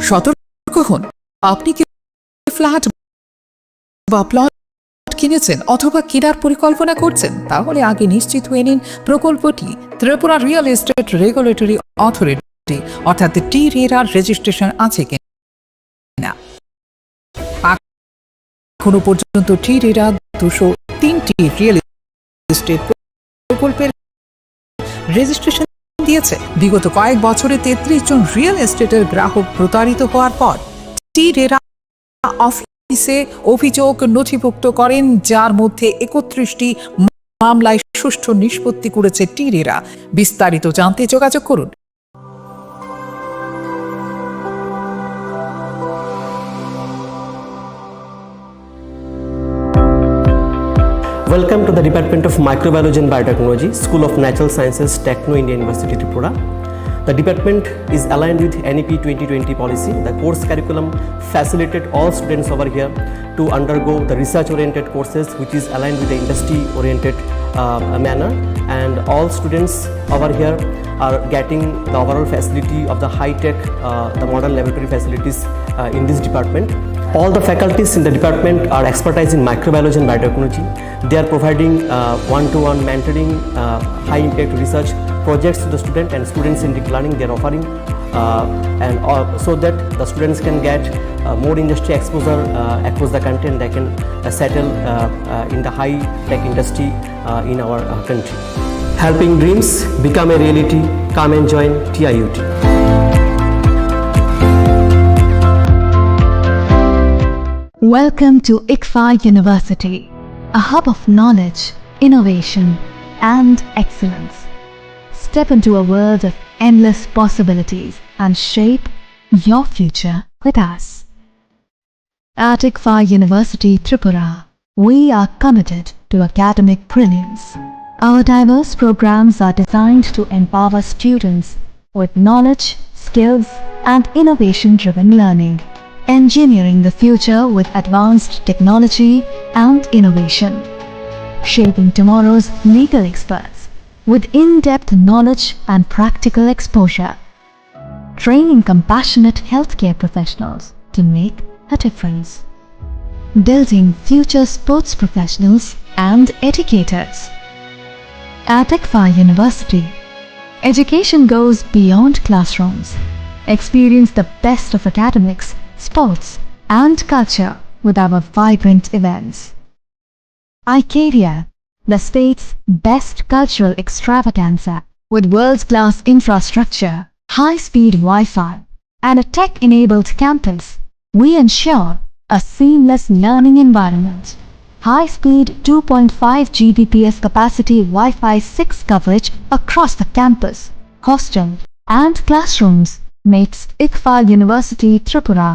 সতর্ক হন। আপনি কি ফ্ল্যাট বা প্লট কিনেছেন অথবা কেনার পরিকল্পনা করছেন, তাহলে আগে নিশ্চিত হয়ে নিন প্রকল্পটি Tripura real estate regulatory authority অর্থাৎ টি-রেরা রেজিস্ট্রেশন আছে কিনা। এখনো পর্যন্ত টি-রেরা 203টি রিয়েল এস্টেট প্রকল্পের রেজিস্ট্রেশন দিয়েছে। বিগত কয়েক বছরে 33 জন রিয়েল এস্টেটের গ্রাহক প্রতারিত হওয়ার পর টি-রেরা অফিসে অভিযোগ নথিভুক্ত করেন, যার মধ্যে 31টি মামলায় সুষ্ঠু নিষ্পত্তি করেছে টি-রেরা। বিস্তারিত জানতে যোগাযোগ করুন। Welcome to the Department of Microbiology and Biotechnology, School of Natural Sciences, Techno, Indian University, Tripura. The department is aligned with NEP 2020 policy. The course curriculum facilitated all students over here to undergo the research-oriented courses, which is aligned with the industry-oriented manner. And all students over here are getting the overall facility of the high-tech, the modern laboratory facilities in this department. All the faculties in the department are expertise in microbiology and biotechnology. They are providing one-to-one mentoring, high-impact research projects to the student and student-centric learning they are offering, and so that the students can get more industry exposure across the country, and they can settle in the high-tech industry in our country. Helping dreams become a reality. Come and join TIUT. Welcome to ICFAI University, a hub of knowledge, innovation, and excellence. Step into a world of endless possibilities and shape your future with us. At ICFAI University, Tripura, we are committed to academic brilliance. Our diverse programs are designed to empower students with knowledge, skills, and innovation-driven learning, engineering the future with advanced technology and innovation, shaping tomorrow's legal experts with in-depth knowledge and practical exposure, training compassionate healthcare professionals to make a difference, building future sports professionals and educators. At ICFAI University, education goes beyond classrooms. Experience the best of academics, sports, and culture with our vibrant events. ICFAI, the state's best cultural extravaganza, with world-class infrastructure, high-speed Wi-Fi, and a tech-enabled campus, we ensure a seamless learning environment. High-speed 2.5 Gbps capacity Wi-Fi 6 coverage across the campus, hostel, and classrooms makes ICFAI University Tripura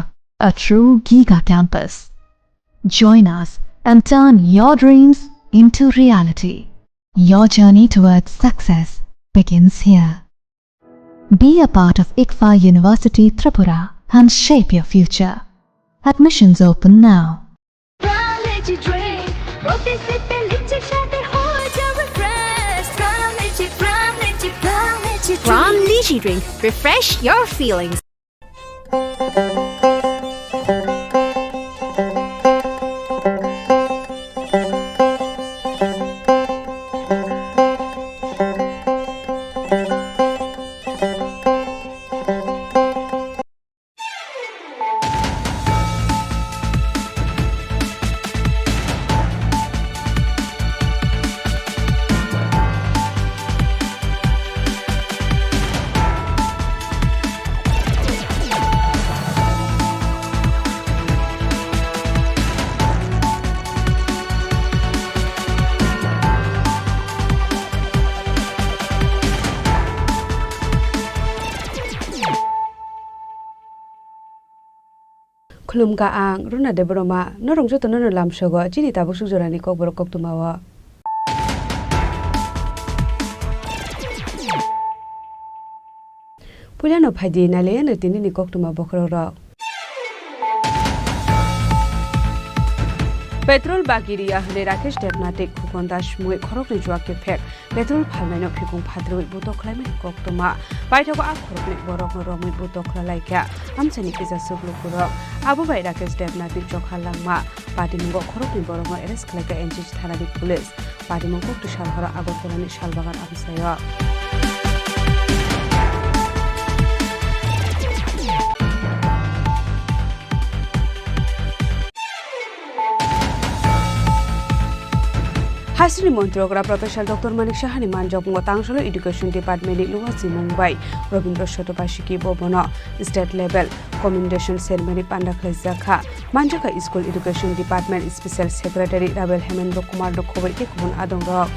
a true giga campus. Join us and turn your dreams into reality. Your journey towards success begins here. Be a part of ICFAI University Tripura and shape your future. Admissions open now. Gram Lychee Drink. Refresh your feelings. Khulum ka ang runa de broma no rongjo to no lam shogo chini ta busu jorani kokborok kok tumawa Pulano phaidi nale no tini ni kok tuma bokhro ro Petrol bagiria hne Rakesh Debnatik Kukondash Mui Khorokni Juake Pek Petrol Palmeno Phikung Phatrui Buto Climate Koktoma Baitako Akhorokni Borok Romi Buto Klalaika Amchani Kisa Suglu Kurok Abu Bai Rakesh Debnatik Jokhalangma Patimungo Khorokni Borok Eres Klaka Enjij Thanadi Police Patimungo Tushalhara Agotolani Shalbagan Absayo Hasri Montrogra Professor Dr. Manik Shahani Manjok Motangsholo Education Department Luwasi Mumbai Robindra Shotopashiki Bobono State Level Commendation Ceremony Pandakhle Zakha Manjaka School Education Department Special Secretary Rabel Hemendra Kumar Dokhobai Ekun Adongrok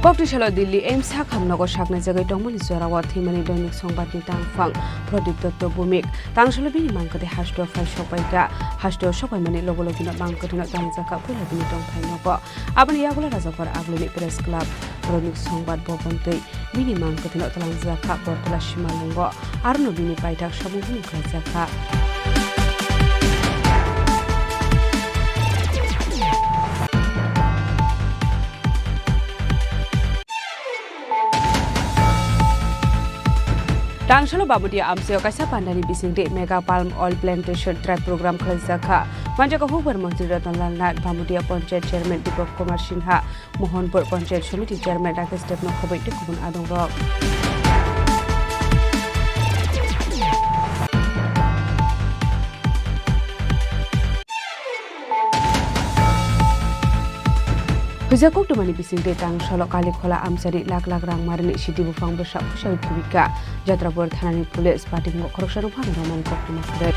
Koktishala Delhi aims Hakamnago Shakna Zagai Domani Zorawa Thimani Donik Songbati Tangfang Product Dr. Bumik Tangshalo Bini Manka de Hashto Fai Shopaika Hashto Shopamani Logologina Bankatuna Tanzaka Pulabini Dongkainogo Abani Yagula Razakar Agluni Press Club Product Songbat Bobonte Bini Mankatuna Tanzaka Portula Shimalungo Arno Bini Paitak Shabu Kazaka Tangshalo Babudia Amseo Kasa Pandani Bisingde Mega Palm Oil Plantation Drive Program Khazaka Manjaka Huber Mantri Ratan Nat Bamudia Ponchet Chairman Deepak Kumar Sinha Mohanpur Ponchet Committee Chairman Rakesh Techno Khobai Tekun Adongrok Hujakok Dumani Bisingde Tangshalo Kalikhola Amsari Lak Rang Marini Shiti Bufang Besha Pushawi Kibika Jatrapur Thanani Police Party Korokshano Phang Roman Koktuma Khudet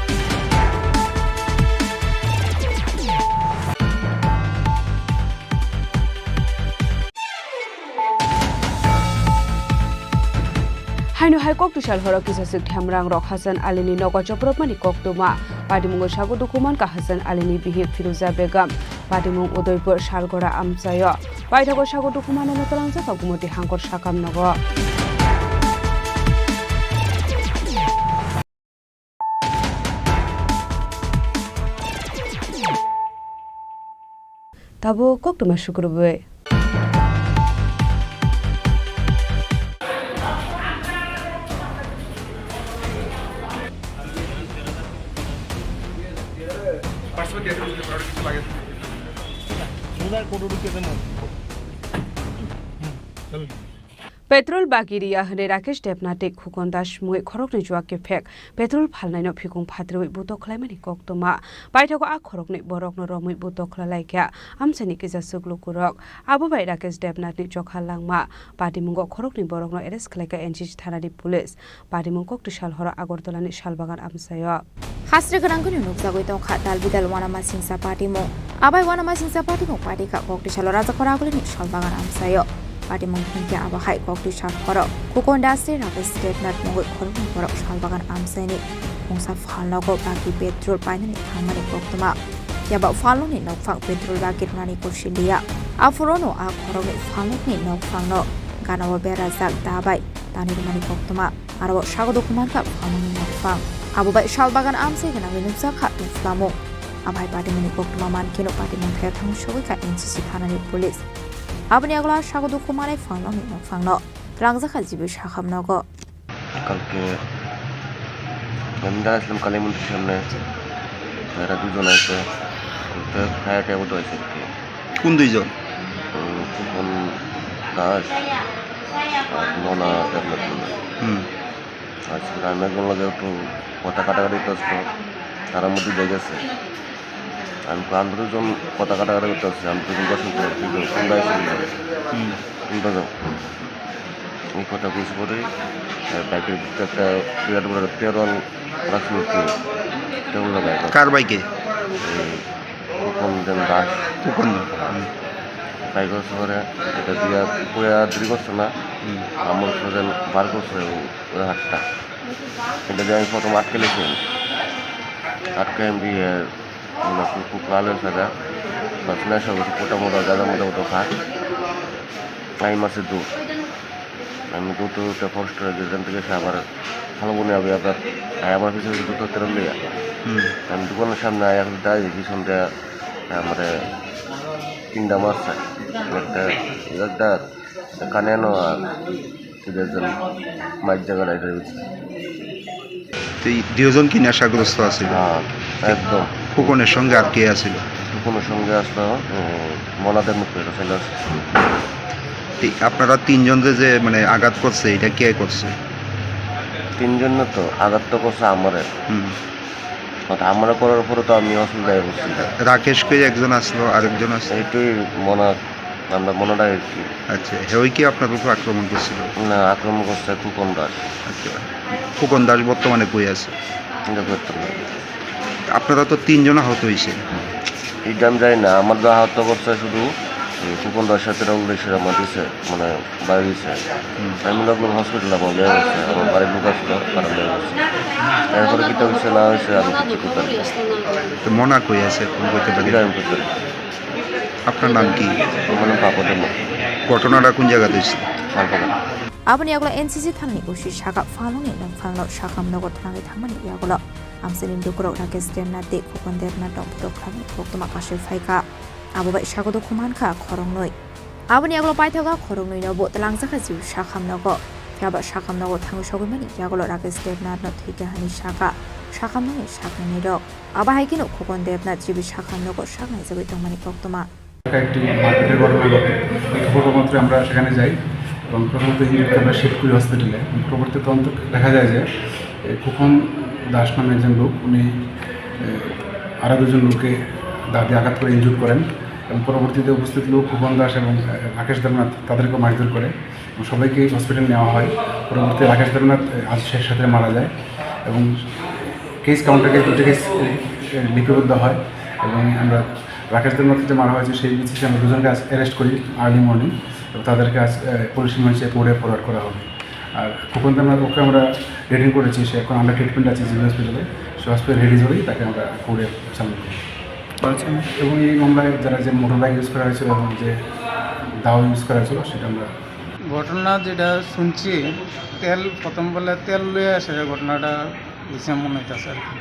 Hainu Haikok to Shalhoro Kisasik Hamrang Rock Hassan Alini Nogo Chopropmani Koktuma Padimungo Shago Dukuman Ka Hassan Alini Bihi Firuza Begum Padimung Udoipur Shalgora Amsayo Paitago Shago Dukuman and Notalanza Kagumoti Hankor Shakam Nogo Tabo Koktuma Shukurube Petrol bagiria hne Rakesh Debnatik Kukondash Mui Khorokni Juake Pek Petrol Phalnaino Phikung Phatrui Buto Climate Koktoma Baitako Akhorokni Borokno Romui Buto Klalaika Amchani Kisa Suglu Kurok Abu Bai Rakesh Debnatik Jokhalangma Patimungo Khorokni Borokno Eres Klaka Enjij Thanadi Police Patimungo Tushalhora Agortolani Shalbagan Amsayo Hasri Garanguni Nukzagoi Tongkha Dalbidal Wanama Singsa Patimo Abai Wanama Singsa Patimo Patika Koktishala Razakoragulini Shalbagan Amsayo Party Mungkin Abahai Kokti Shakoro, Kuko Industry Rakesh Debnat Mongol Khorokni Borok Shalbagan Amsani, Mungsa Falnago Bagi Petrol Pinani Kamani Koktoma, Yaba Faloni Nokfang Petrol Bagi Nani Koshilia, Afurono Akhoroni Faloni Nokfangno, Ganawa Berazak Dabai, Tani Mani Koktoma, Arawa Shago Kumaka Faloni Nokfang, Abubai Shalbagan Amse and Avinupsa Katu Flamo, Abai Party Mani Koktoma Mankino Party Monkatang Showika NCC Hanani Police. Abni agla shago dukumare fangno ni fangno rangza khajibu shakam nago কালকে গন্ডা আসলাম কালী মন্দির সামনে এরা দুজন আছে তো fire ট্যাবও তো আছে কোন দুইজন কোন দাস আর মনা ট্যাবলেট আজকে আমি একজন লাগে একটু কথা কাটাকাটি করতে তার মধ্যে দিয়ে গেছে আমি দুজন কথা কাটাকাটি করতে আসছি আমি দুজন পছন্দ করি সন্ধ্যায় শুনতে এই কথা বুঝে পরে বাইকের একটা বিরাট বড় তেরন রাখছিল তেরন লাগায় কার বাইকে কোন যেন দাস কোন বাইকের শহরে এটা দিয়া পুরা দেরি করছে না আমার যেন বার করছে ওই হাতটা এটা দিয়ে আমি প্রথম আটকে লেছি আটকে আমি দিয়ে খুব ভালো সাজা বাস নেশা করছি মোটা মোটা গাঁদা মোটা মোটা খাট টাইম আছে দূর, আমি দুটো ফরেস্ট যেখান থেকে সে আবার ভালো মনে হবে আবার আমার পিছনে দুটো তেরো লিয়া আমি দোকানের সামনে এখন দাঁড়িয়ে পিছন দেওয়া আমার 3টা মাছ চাই, একটা কানে আনো আর 3জন মাছ জায়গায় দুজন কি নেশাগ্রস্ত আছে? হ্যাঁ একদম। ফুকনের সঙ্গে আর কে আছিল? ফুকনের সঙ্গে আসলো মনাদের মুখে চলে আসছে। আপনারা 3জন যে মানে আঘাত করছে এটা কে করছে? 3জন না তো আঘাত তো করছে আমারে, আমরা করার পরে তো আমি অসুবিধায় করছি। রাকেশ কে একজন আসলো, আরেকজন আসলো এইটাই আমরা মনাটাই আর কি। আচ্ছা, হেই কি আপনার উপর আক্রমণ করছিল? না, আক্রমণ করছে ফুকন দাস। আচ্ছা, ফুকন দাস বর্তমানে কই আছে? এটা করতে না, আপনারা তো 3জন আহত হয়েছে। এইটা আমি জানি না, আমার যা আহত করছে শুধু ফুকন দাসের সাথে উল্লেখের আমার দিচ্ছে মানে বাড়ি দিচ্ছে। আমি লোক হসপিটালে আমার লেগে গেছে, আমার বাড়ির লোক আসলো কারণ লেগে গেছে। এরপরে কী হয়েছে না হয়েছে আমি কিছু করতে পারি। তো মনা কই আছে কোন করতে পারি? আমি করতে পারি। আপনার নাম কি? আমার নাম পাপদের মুখ। ঘটনাটা কোন জায়গাতে হয়েছে? Salbagan. abani yagola NCC thanani ushi shaka faloni nang phanglo shakam nogo thangi thangmani yagola amselin dukrok rakesh demna de khokon derna dok dok khami koktoma kashe phaika abo bai shagodo khuman kha khorong noi abani yagola paithoga khorong noi no bo talang jakha jiu shakam nogo yaba shakam nogo thangi shogimani yagola rakesh demna no thike hani shakam noi shakni ro aba haikino khokon derna jibi shakam nogo shaknai jabai tongmani koktoma একটি মার্কেটের ঘটনা ঘটে। পরবর্তী আমরা সেখানে যাই এবং পরবর্তী হিন্দুকে আমরা শিফট করি হসপিটালে। পরবর্তী তদন্ত দেখা যায় যে খোকন দাস নামে একজন লোক, উনি আরও 2জন লোককে দা দিয়ে আঘাত করে ইনজুর করেন এবং পরবর্তীতে উপস্থিত লোক খোকন দাস এবং রাকেশ দেবনাথ তাদেরকেও মারধর করে এবং সবাইকে হসপিটালে নেওয়া হয়। পরবর্তী রাকেশ দেবনাথ আজ শেষ সাথে মারা যায় এবং কেস কাউন্টারকে 2টি কেস লিপিবদ্ধ হয় এবং আমরা রাকেশ দেবনাথ যে মারা হয়েছে সেই বিচিতে আমরা 2জনকে আজ অ্যারেস্ট করি আর্লি মর্নিং এবং তাদেরকে আজ পুলিশ রিমান্ডে কোর্টে ফরওয়ার্ড করা হবে। আর খোকন দেবনাথ ওকে আমরা রেডিং করেছি, সে এখন আন্ডার ট্রিটমেন্ট আছে জিবি হসপিটালে। সে হসপিটাল রিলিজ হলেই তাকে আমরা কোর্টে সাবমিট করি। এবং এই মামলায় যারা যে মোটর বাইক ইউজ করা হয়েছিল এবং যে দাও ইউজ করা হয়েছিল সেটা আমরা ঘটনা যেটা শুনছি প্রথম বলে তেল লইয়া আসে ঘটনাটা বেশি মনে হইতেছে আর কি।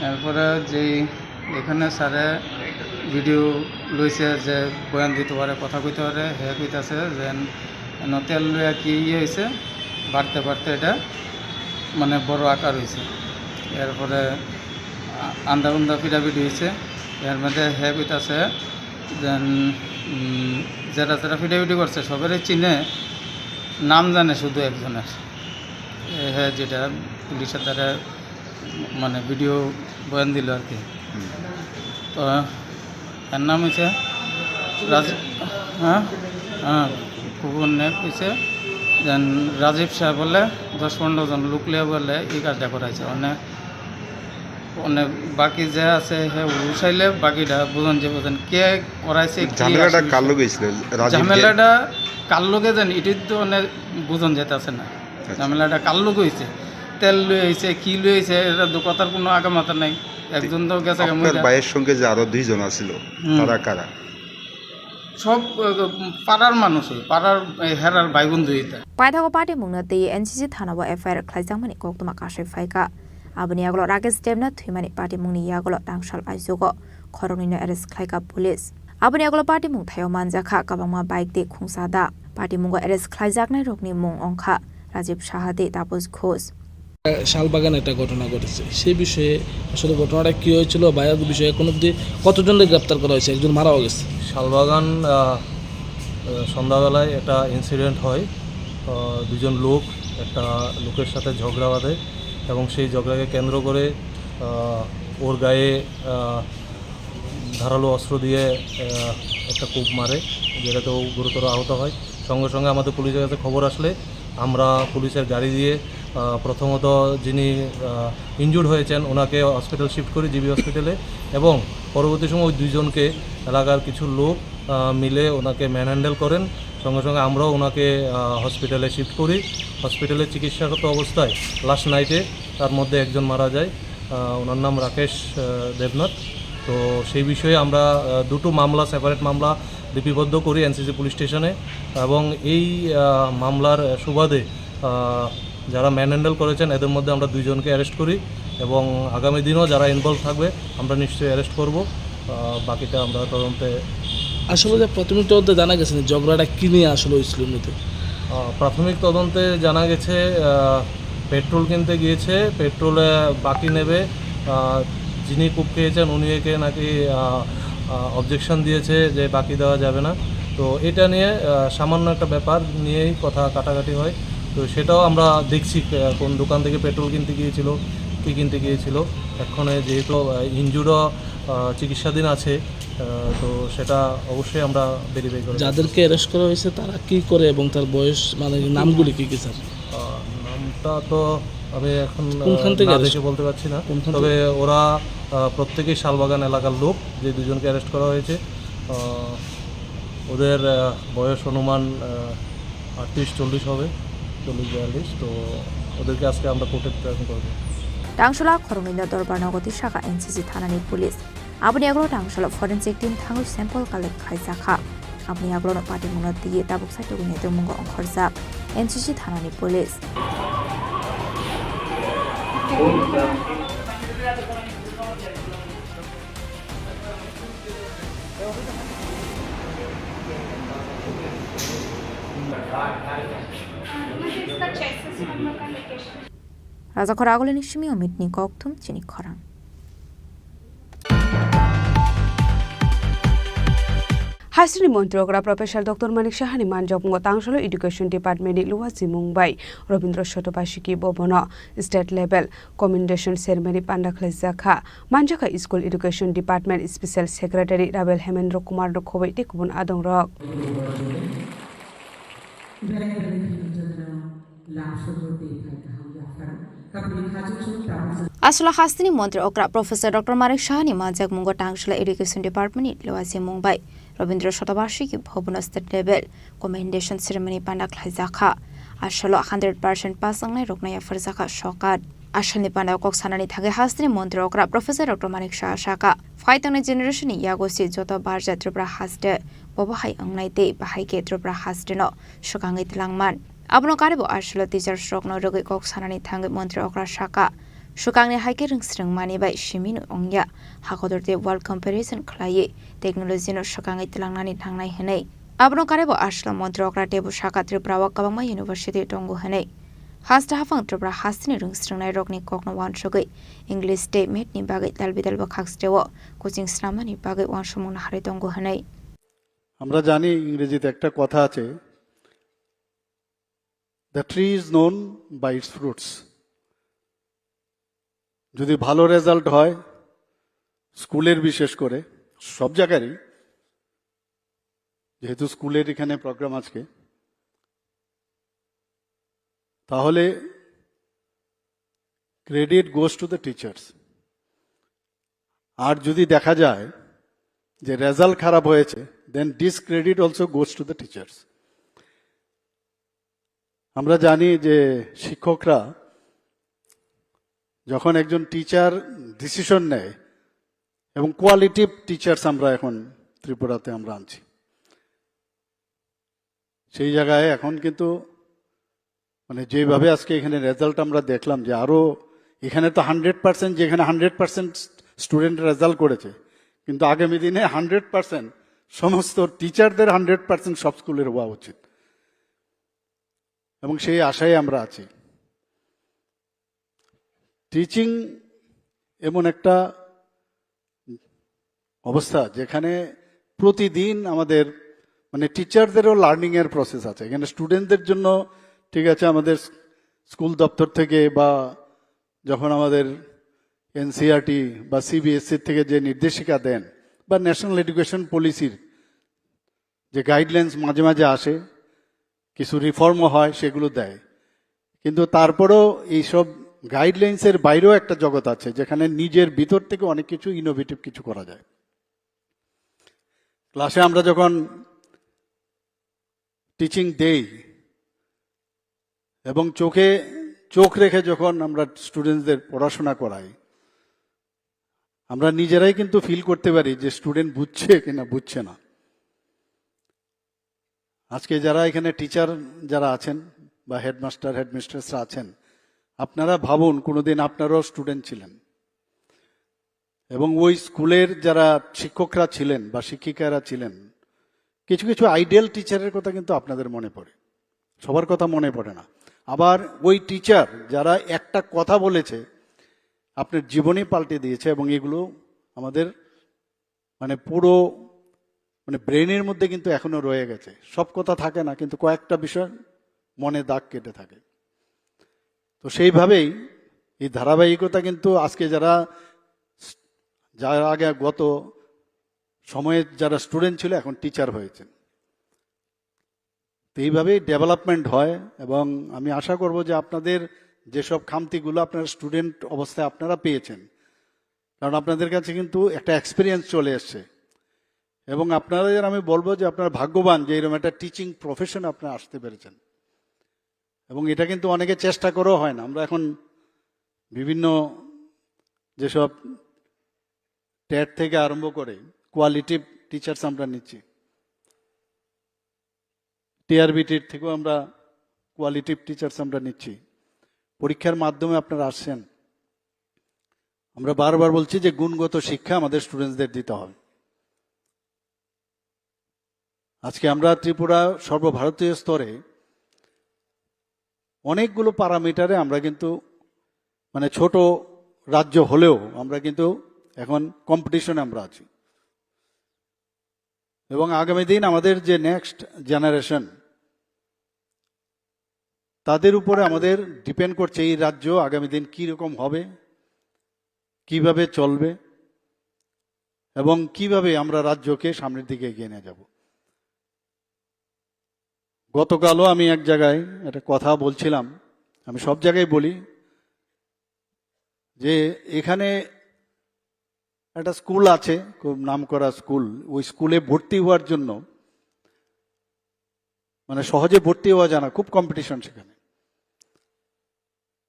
এরপরে যেই এখানে স্যারে ভিডিও লইছে যে বয়ান দিতে পারে, কথা কইতে পারে, হে কইতেছে যে তেল লইয়া কি হয়েছে বাড়তে বাড়তে এটা মানে বড় আকার হয়েছে। এরপরে আন্দা উন্দা পিটাপিটি হয়েছে। এর মধ্যে হে কইতেছে যে যারা যারা পিটাপিটি করছে সবারই চিনে, নাম জানে শুধু একজনের, হ্যাঁ যেটা পুলিশের দ্বারা মানে ভিডিও বয়ান দিল আর কি। তো এর নাম হয়েছে কইছে যেন রাজীব শাহ বলে 10-15 জন লোক লিয়া বলে এই কাজটা করাইছে। অনেক বাকি যে আছে হ্যাঁ উঠাইলে বাকিটা বুঝন যে বুঝেন কে করাইছে। ঝামেলাটা কার লোক হয়েছিল? ঝামেলাটা কার লোকে জানি এটাই তো অনেক বুঝন যেতেছে না। ঝামেলাটা কার লোক হয়েছে, তেল লুয়ে হয়েছে, কি লুয়ে হয়েছে, এটা তো কথার কোনো আগামাতা নাই। একজন তো গেছে ভাইয়ের সঙ্গে যে আরো 2জন আছিল তারা কারা? সব পাড়ার মানুষই, পাড়ার হেরার ভাই বন্ধু এটা। paithago party mungna te NCC thanabo FIR khlaijangmani koktoma kashe phaika abani yagolo rakesh demna thimani party mungni yagolo tangshal aijogo khorongni no arrest khlaika police abani yagolo party mung thayo manjakha kabangma bike de khungsada party mungo arrest khlaijaknai rokni mung ongkha Rajib সাহাদে Tapas Ghosh. Salbagan একটা ঘটনা ঘটেছে, সেই বিষয়ে আসলে ঘটনাটা কী হয়েছিল বা এর বিষয়ে কোনো অবধি কতজনকে গ্রেপ্তার করা হয়েছে? একজন মারাও গেছে। শালবাগান সন্ধ্যাবেলায় একটা ইনসিডেন্ট হয়, 2জন লোক একটা লোকের সাথে ঝগড়া বাঁধে এবং সেই ঝগড়াকে কেন্দ্র করে ওর গায়ে ধারালো অস্ত্র দিয়ে একটা কূপ মারে, যেটাতেও গুরুতর আহত হয়। সঙ্গে সঙ্গে আমাদের পুলিশের কাছে খবর আসলে আমরা পুলিশের গাড়ি দিয়ে প্রথমত যিনি ইনজুর্ড হয়েছেন ওনাকে হসপিটাল শিফট করি জিবি হসপিটালে এবং পরবর্তী সময় ওই 2জনকে এলাকার কিছু লোক মিলে ওনাকে ম্যানহ্যান্ডেল করেন। সঙ্গে সঙ্গে আমরাও ওনাকে হসপিটালে শিফট করি। হসপিটালে চিকিৎসাগত অবস্থায় লাস্ট নাইটে তার মধ্যে একজন মারা যায়, ওনার নাম রাকেশ দেবনাথ। তো সেই বিষয়ে আমরা 2টো মামলা, সেপারেট মামলা লিপিবদ্ধ করি এনসিসি পুলিশ স্টেশনে, এবং এই মামলার সুবাদে যারা ম্যান হ্যান্ডেল করেছেন এদের মধ্যে আমরা 2 জনকে অ্যারেস্ট করি, এবং আগামী দিনও যারা ইনভলভ থাকবে আমরা নিশ্চয়ই অ্যারেস্ট করব। বাকিটা আমরা তদন্তে। আসলে যে প্রাথমিক তদন্তে জানা গেছে না ঝগড়াটা কী নিয়ে আসলে হয়েছিল এমনিতে? প্রাথমিক তদন্তে জানা গেছে পেট্রোল কিনতে গিয়েছে, পেট্রোলে বাকি নেবে, যিনি কূপ খেয়েছেন উনি একে নাকি অবজেকশন দিয়েছে যে বাকি দেওয়া যাবে না। তো এটা নিয়ে সামান্য একটা ব্যাপার নিয়েই কথা কাটাকাটি হয়। তো সেটাও আমরা দেখছি কোন দোকান থেকে পেট্রোল কিনতে গিয়েছিল, কী কিনতে গিয়েছিল। এক্ষণে যেহেতু ইনজুরও চিকিৎসাধীন আছে, তো সেটা অবশ্যই আমরা ভেরিফাই করি। যাদেরকে অ্যারেস্ট করা হয়েছে তারা কী করে এবং তার বয়স মানে নামগুলি কী কী স্যার? নামটা তো আমি এখন কোনখান থেকে দেখে বলতে পারছি না, তবে ওরা প্রত্যেকেই শালবাগান এলাকার লোক, যে 2 জনকে অ্যারেস্ট করা হয়েছে। ওদের বয়স অনুমান 38-40 হবে, 40-42। তো ওদেরকে আজকে আমরা কোর্টে প্রেরণ করবো। 당쇼라 거롱인더 돌바너고티 샤가 NCC 타나니 폴리스 아브니 아그로 당쇼라 포렌식 팀 탕의 샘플 칼렉 카이사카 아브니 아그로는 파티 문어띠기 따북 사토군에 등문거 엉컬사 NCC 타나니 폴리스 রাজা খরাগলে নিশ্চিমি অমিতনি ককথুম চিনি খরাং। হাইস্কুল মন্ত্রকরা প্রফেসর ডক্টর মানিক সাহানি মানজবঙ্গ তাংশল এডুকেশন ডিপার্টমেন্টনি লুয়াজি Mumbai Rabindra Shatabarshiki Bhavan state level commendation ceremony পান্ডাখলে জাখা মানজাখা school education department special secretary রাবেল হেমেন্দ্র কুমার রক্ষবৈ টিকুবন আদং রক আসলে হাস্তিনি মন্ত্রী অকরা প্রফেসর ডক্টর মানিক সাহানি মানজাক মুঙ্গ টাংশলা এডুকেশন ডিপার্টমেন্ট লুয়াজি Mumbai Rabindra Shatabarshiki Bhavan state level commendation ceremony পান্ডাখলে জাখা আসলে 100% পাস আংনাই রকনায়া ফরজাখা সকাত আসলে পান্ডা কক সানানি থাকে হাস্তিনি মন্ত্রী অকরা প্রফেসর ডক্টর মানিক সাহা শাখা ফাইতংনি জেনারেশননি ইয়াগোসি যত বারজা ত্রিপুরা হাস্টে ববহাই আংনাইতে বাহাইকে ত্রিপুরা হাস্টেনো সকাঙ্গি তলাংমান আবনো কারিবো আসলে টিচার স্ট্রকনো রগৈ কক সানানি থাকে মন্ত্রী অকরা শাখা সুকাংনি হাইকে রিংস্রিং মানিবাই সিমিন অংয়া হাকদরতে ওয়ার্ল্ড কম্পারিজন খালায়ে টেকনোলজিनो সুকাংগি তলাংনানি থাংনাই হनै আবনো কারিবো আসলে মন্ত্রী অকরা টেবু শাখা ত্রিপুরা ওয়াকাবাংমা ইউনিভার্সিটি টঙ্গু হनै হাস্টা হাফাং ত্রিপুরা হাস্তিনি রিংস্রিংনাই রকনি ককনো ওয়ানসগৈ ইংলিশ টে মেটনি বাগৈ তালবিদালবো খাকস্টেও কোচিং স্নামানি বাগৈ ওয়ানসমুন হারে টঙ্গু হनै। আমরা জানি ইংরেজিতে একটা কথা আছে, the tree is known by its fruits. যদি ভালো রেজাল্ট হয় স্কুলের, বিশেষ করে সব জায়গারই, যেহেতু স্কুলের এখানে প্রোগ্রাম আজকে, তাহলে credit goes to the teachers. আর যদি দেখা যায় যে রেজাল্ট খারাপ হয়েছে, then discredit also goes to the teachers. আমরা জানি যে শিক্ষকরা যখন একজন টিচার ডিসিশন নেয়, এবং কোয়ালিটিভ টিচার্স আমরা এখন ত্রিপুরাতে আমরা আনছি, সেই জায়গায় এখন কিন্তু মানে যেভাবে আজকে এখানে রেজাল্ট আমরা দেখলাম, যে আরো এখানে তো 100%, যেখানে 100% স্টুডেন্ট রেজাল্ট করেছে, কিন্তু আগামী দিনে 100% সমস্ত টিচারদের 100% সব স্কুলের হওয়া উচিত, এবং সেই আশায় আমরা আছি। টিচিং এমন একটা অবস্থা যেখানে প্রতিদিন আমাদের মানে টিচারদেরও লার্নিং এর প্রসেস আছে। এখানে স্টুডেন্টদের জন্য ঠিক আছে, আমাদের স্কুল দপ্তর থেকে বা যখন আমাদের এনসিইআরটি বা সিবিএসসি থেকে যে নির্দেশিকা দেন, বা ন্যাশনাল এডুকেশন পলিসির যে গাইডলাইন্স মাঝে মাঝে আসে, কিছু রিফর্মও হয়, সেগুলো দেয়। কিন্তু তারপরেও এইসব গাইডলাইন্সের বাইরেও একটা জগৎ আছে যেখানে নিজের ভিতর থেকে অনেক কিছু ইনোভেটিভ কিছু করা যায়। ক্লাসে আমরা যখন টিচিং দেই এবং চোখ রেখে যখন আমরা স্টুডেন্টসদের পড়াশোনা করাই, আমরা নিজেরাই কিন্তু ফিল করতে পারি যে স্টুডেন্ট বুঝছে কিনা বুঝছে না। আজকে যারা এখানে টিচার যারা আছেন বা হেডমাস্টার হেডমিস্ট্রেসরা আছেন, আপনারা ভাবুন কোনোদিন আপনারাও স্টুডেন্ট ছিলেন এবং ওই স্কুলের যারা শিক্ষকরা ছিলেন বা শিক্ষিকারা ছিলেন, কিছু কিছু আইডিয়াল টিচারের কথা কিন্তু আপনাদের মনে পড়ে, সবার কথা মনে পড়ে না। আবার ওই টিচার যারা একটা কথা বলেছে আপনার জীবনই পাল্টে দিয়েছে, এবং এগুলো আমাদের পুরো ব্রেনের মধ্যে কিন্তু এখনো রয়ে গেছে। সব কথা থাকে না, কিন্তু কয়েকটা বিষয় মনে দাগ কেটে থাকে। তো সেইভাবেই এই ধারাবাহিকতা কিন্তু আজকে যারা আগে গত সময়ে যারা স্টুডেন্ট ছিল এখন টিচার হয়েছেন, তো এইভাবেই ডেভেলপমেন্ট হয়। এবং আমি আশা করব যে আপনাদের যেসব খামতিগুলো আপনারা স্টুডেন্ট অবস্থায় আপনারা পেয়েছেন, কারণ আপনাদের কাছে কিন্তু একটা এক্সপিরিয়েন্স চলে এসছে, এবং আপনাদের আমি বলবো যে আপনারা ভাগ্যবান যে এরকম একটা টিচিং প্রফেশনে আপনারা আসতে পেরেছেন। এবং এটা কিন্তু অনেকে চেষ্টা করেও হয় না। আমরা এখন বিভিন্ন যেসব টেট থেকে আরম্ভ করে কোয়ালিটিভ টিচার্স আমরা নিচ্ছি, টিআরবিটির থেকেও আমরা কোয়ালিটিভ টিচার্স আমরা নিচ্ছি। পরীক্ষার মাধ্যমে আপনারা আসছেন। আমরা বারবার বলছি যে গুণগত শিক্ষা আমাদের স্টুডেন্টসদের দিতে হবে। আজকে আমরা ত্রিপুরা সর্বভারতীয় স্তরে অনেকগুলো প্যারামিটারে আমরা কিন্তু ছোট রাজ্য হলেও আমরা কিন্তু এখন কম্পিটিশনে আমরা আছি, এবং আগামী দিন আমাদের যে নেক্সট জেনারেশন তাদের উপরে আমাদের ডিপেন্ড করছে এই রাজ্য আগামী দিন কি রকম হবে, কিভাবে চলবে, এবং কিভাবে আমরা রাজ্যকে সামনের দিকে এগিয়ে নিয়ে যাব। গতকালও আমি এক জায়গায় একটা কথা বলছিলাম, আমি সব জায়গায় বলি যে এখানে একটা স্কুল আছে, খুব নামকরা স্কুল। ওই স্কুলে ভর্তি হওয়ার জন্য সহজে ভর্তি হওয়া যায় না, খুব কম্পিটিশন সেখানে।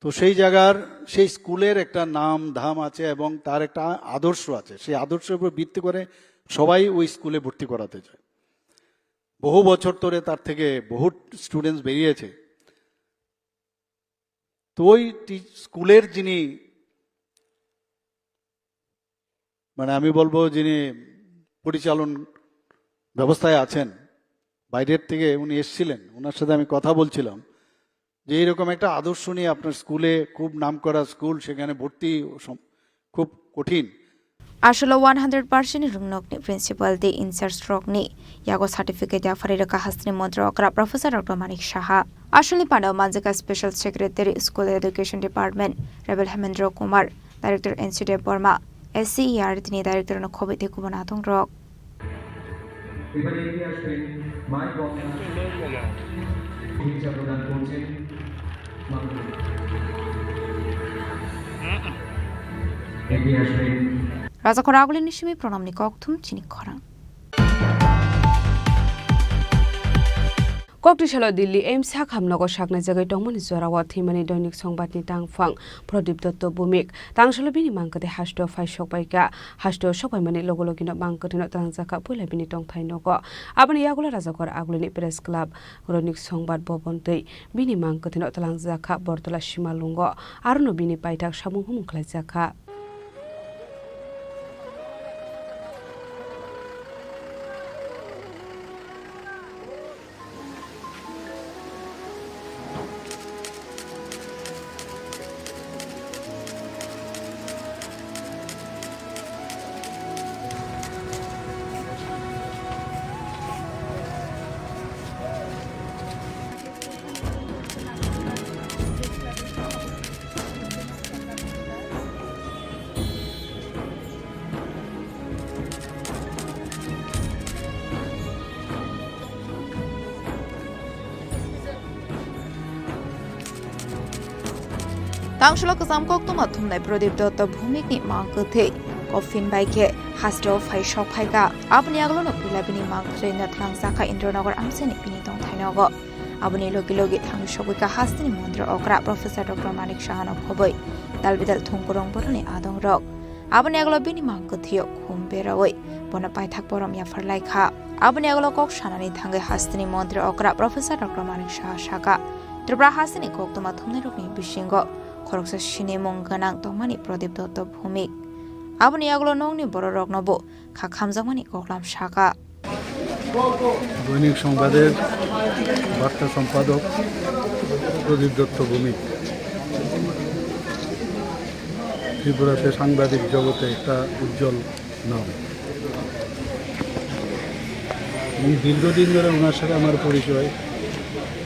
তো সেই জায়গার সেই স্কুলের একটা নাম ধাম আছে এবং তার একটা আদর্শ আছে, সেই আদর্শের উপর ভিত্তি করে সবাই ওই স্কুলে ভর্তি করাতে চায়। বহু বছর ধরে তার থেকে বহু স্টুডেন্টস বেরিয়েছে। তো ওই স্কুলের যিনি আমি বলবো যিনি পরিচালন ব্যবস্থায় আছেন, বাইরের থেকে উনি এসেছিলেন, ওনার সাথে আমি কথা বলছিলাম যে এইরকম একটা আদর্শ নিয়ে আপনার স্কুলে, খুব নামকরা স্কুল, সেখানে ভর্তি খুব কঠিন। আসলে 100% রুংনকনি প্রিন্সিপাল দি ইনসার স্ট্রকনি ইয়াগো সার্টিফিকেট या फरिरका हास्नि मन्त्र अकरा प्रोफेसर डॉक्टर मानिक शाहा আসলে পান্ডাও মানজিকা special secretary school education department রেবেল হেমেন্দ্র কুমার ডাইরেক্টর এনসিডি বর্মা এসসিইআর তিনি ডাইরেক্টর খবিতে কুবনা আতং রক এবারে এগিয়ে আসবেন মাই বক্তা ভূমিকা প্রদান করছেন এগিয়ে আসবেন রাজা খরাগুলি নিশমি প্রণামনি ককথুম চিনি খরাং ককটিশাল দিল্লি এইমস হামনগর সাকনা জায়গায় দংমনি জরাওয়া থিমানি দৈনিক সংবাদনি তাংফাং প্রদীপ দত্ত ভৌমিক তাংশল বিনি মাংকতে হাষ্ট ফাই সবাইকা হাষ্ট সবাই মানে লগলগিন মাংকতিন তাংজাকা পয়লা বিনি টংথাই নগ আবনি ইয়াগুলা রাজাকর আগুলিনি প্রেস ক্লাব দৈনিক সংবাদ ভবন তৈ বিনি মাংকতিন তাংজাকা বরতলা সীমালুঙ্গ আরনো বিনি পাইতাক সামুং হুমুখলাই জাকা তাংশল কসাম কক্তমা থুমনাই প্রদীপ দত্ত ভূমিকনি মাংকথে কফিন বাইকে হাস্ট ফাই সফাইকা আপনি আগলন পিলাবিনি মাংখ্রে নাথলাং জাকা ইন্দ্রনগর আমসেনি পিনি দং থাইনগ আপনি লগি লগি থাং সবইকা হাস্তিনি মন্ত্র অকরা প্রফেসর ডক্টর মানিক শাহানক হবই দালবিদাল থুংকরং বরনি আদং রক আপনি আগল বিনি মাংকথিও খুম বেরাওই বনা পাইথাক বরম ইয়াফার লাইখা aboni aglo kok shanani thangai hastini mantri okra Professor Dr. Manik Shah Shaka Tripura hastini kok toma thumnai rokni bisingo khoroksa shini mongganang tongmani Pradip Dotto Bhumik aboni aglo nongni boro roknobo khamjakmani koklam Shaka দৈনিক সংবাদের বার্তা সম্পাদক প্রদীপ দত্ত ভৌমিক ত্রিপুরাতে সাংবাদিক জগতে একটা উজ্জ্বল নাম। আমি দীর্ঘদিন ধরে ওনার সাথে আমার পরিচয়,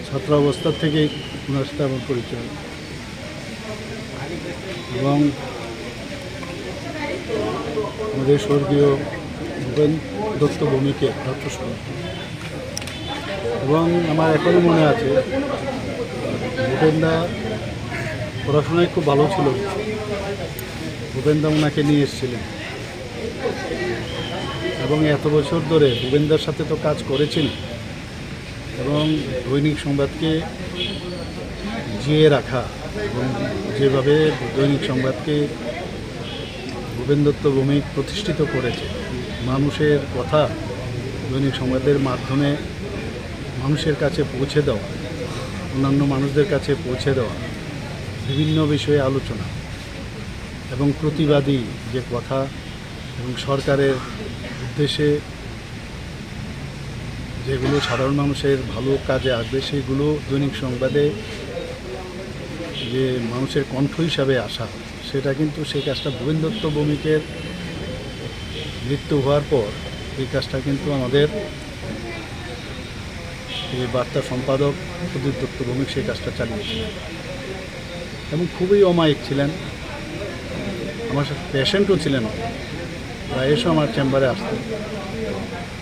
ছাত্র অবস্থা থেকেই ওনার সাথে আমার পরিচয় এবং আমাদের স্বর্গীয় ভূপেন দত্ত ভৌমিকের তত্ত্বস্মরণ এবং আমার এখনও মনে আছে ভূপেনদা পড়াশোনায় খুব ভালো ছিল। ভূপেনদা ওনাকে নিয়ে এসেছিলেন এবং এত বছর ধরে ভূপেনদার সাথে তো কাজ করেছেন এবং দৈনিক সংবাদকে জিয়ে রাখা এবং যেভাবে দৈনিক সংবাদকে ভূপেন দত্ত ভৌমিক প্রতিষ্ঠিত করেছে, মানুষের কথা দৈনিক সংবাদের মাধ্যমে মানুষের কাছে পৌঁছে দেওয়া, অন্যান্য মানুষদের কাছে পৌঁছে দেওয়া, বিভিন্ন বিষয়ে আলোচনা এবং প্রতিবাদী যে কথা এবং সরকারের উদ্দেশ্যে যেগুলো সাধারণ মানুষের ভালো কাজে আসবে সেগুলো দৈনিক সংবাদে যে মানুষের কণ্ঠ হিসাবে আসা, সেটা কিন্তু সেই কাজটা ভূপেন দত্ত ভৌমিকের মৃত্যু হওয়ার পর এই কাজটা কিন্তু আমাদের এই বার্তা সম্পাদক প্রদীপ দত্ত ভৌমিক সেই কাজটা চালিয়েছিলেন এবং খুবই অমায়িক ছিলেন। আমার সাথে পেশেন্টও ছিলেন, প্রায়শ আমার চেম্বারে আসতেন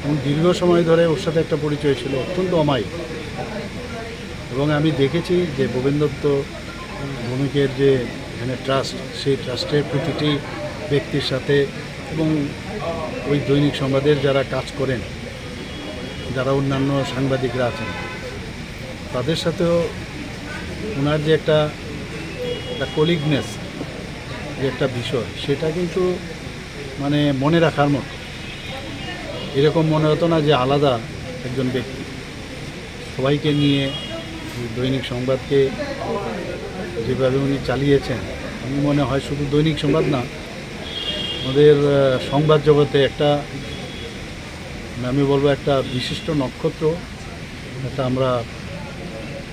এবং দীর্ঘ সময় ধরে ওর সাথে একটা পরিচয় ছিল, অত্যন্ত অমায়িক। এবং আমি দেখেছি যে ভূপেন দত্ত ভৌমিকের যে এখানে ট্রাস্ট, সেই ট্রাস্টের প্রতিটি ব্যক্তির সাথে এবং ওই দৈনিক সংবাদের যারা কাজ করেন, যারা অন্যান্য সাংবাদিকরা আছেন, তাদের সাথেও ওনার যে একটা কলিগনেস যে একটা বিষয়, সেটা কিন্তু মানে মনে রাখার মতো। এরকম মনে হতো না যে আলাদা একজন ব্যক্তি, সবাইকে নিয়ে দৈনিক সংবাদকে যেভাবে উনি চালিয়েছেন, আমি মনে হয় শুধু দৈনিক সংবাদ না, আমাদের সংবাদ জগতে একটা, আমি বলবো একটা বিশিষ্ট নক্ষত্র একটা আমরা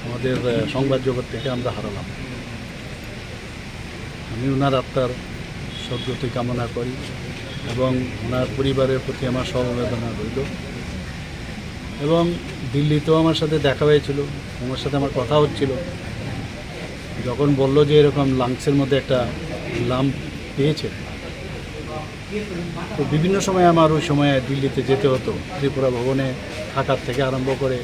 আমাদের সংবাদ জগৎ থেকে আমরা হারালাম। আমি ওনার আত্মার সদ্গতি কামনা করি এবং ওনার পরিবারের প্রতি আমার সমবেদনা রইল। এবং দিল্লিতেও আমার সাথে দেখা হয়েছিল, আমার সাথে আমার কথা হচ্ছিল, যখন বলল যে এরকম লাংসের মধ্যে একটা লাম্প পেয়েছে, তো বিভিন্ন সময় আমার ওই সময় দিল্লিতে যেতে হতো, ত্রিপুরা ভবনে থাকার থেকে আরম্ভ করে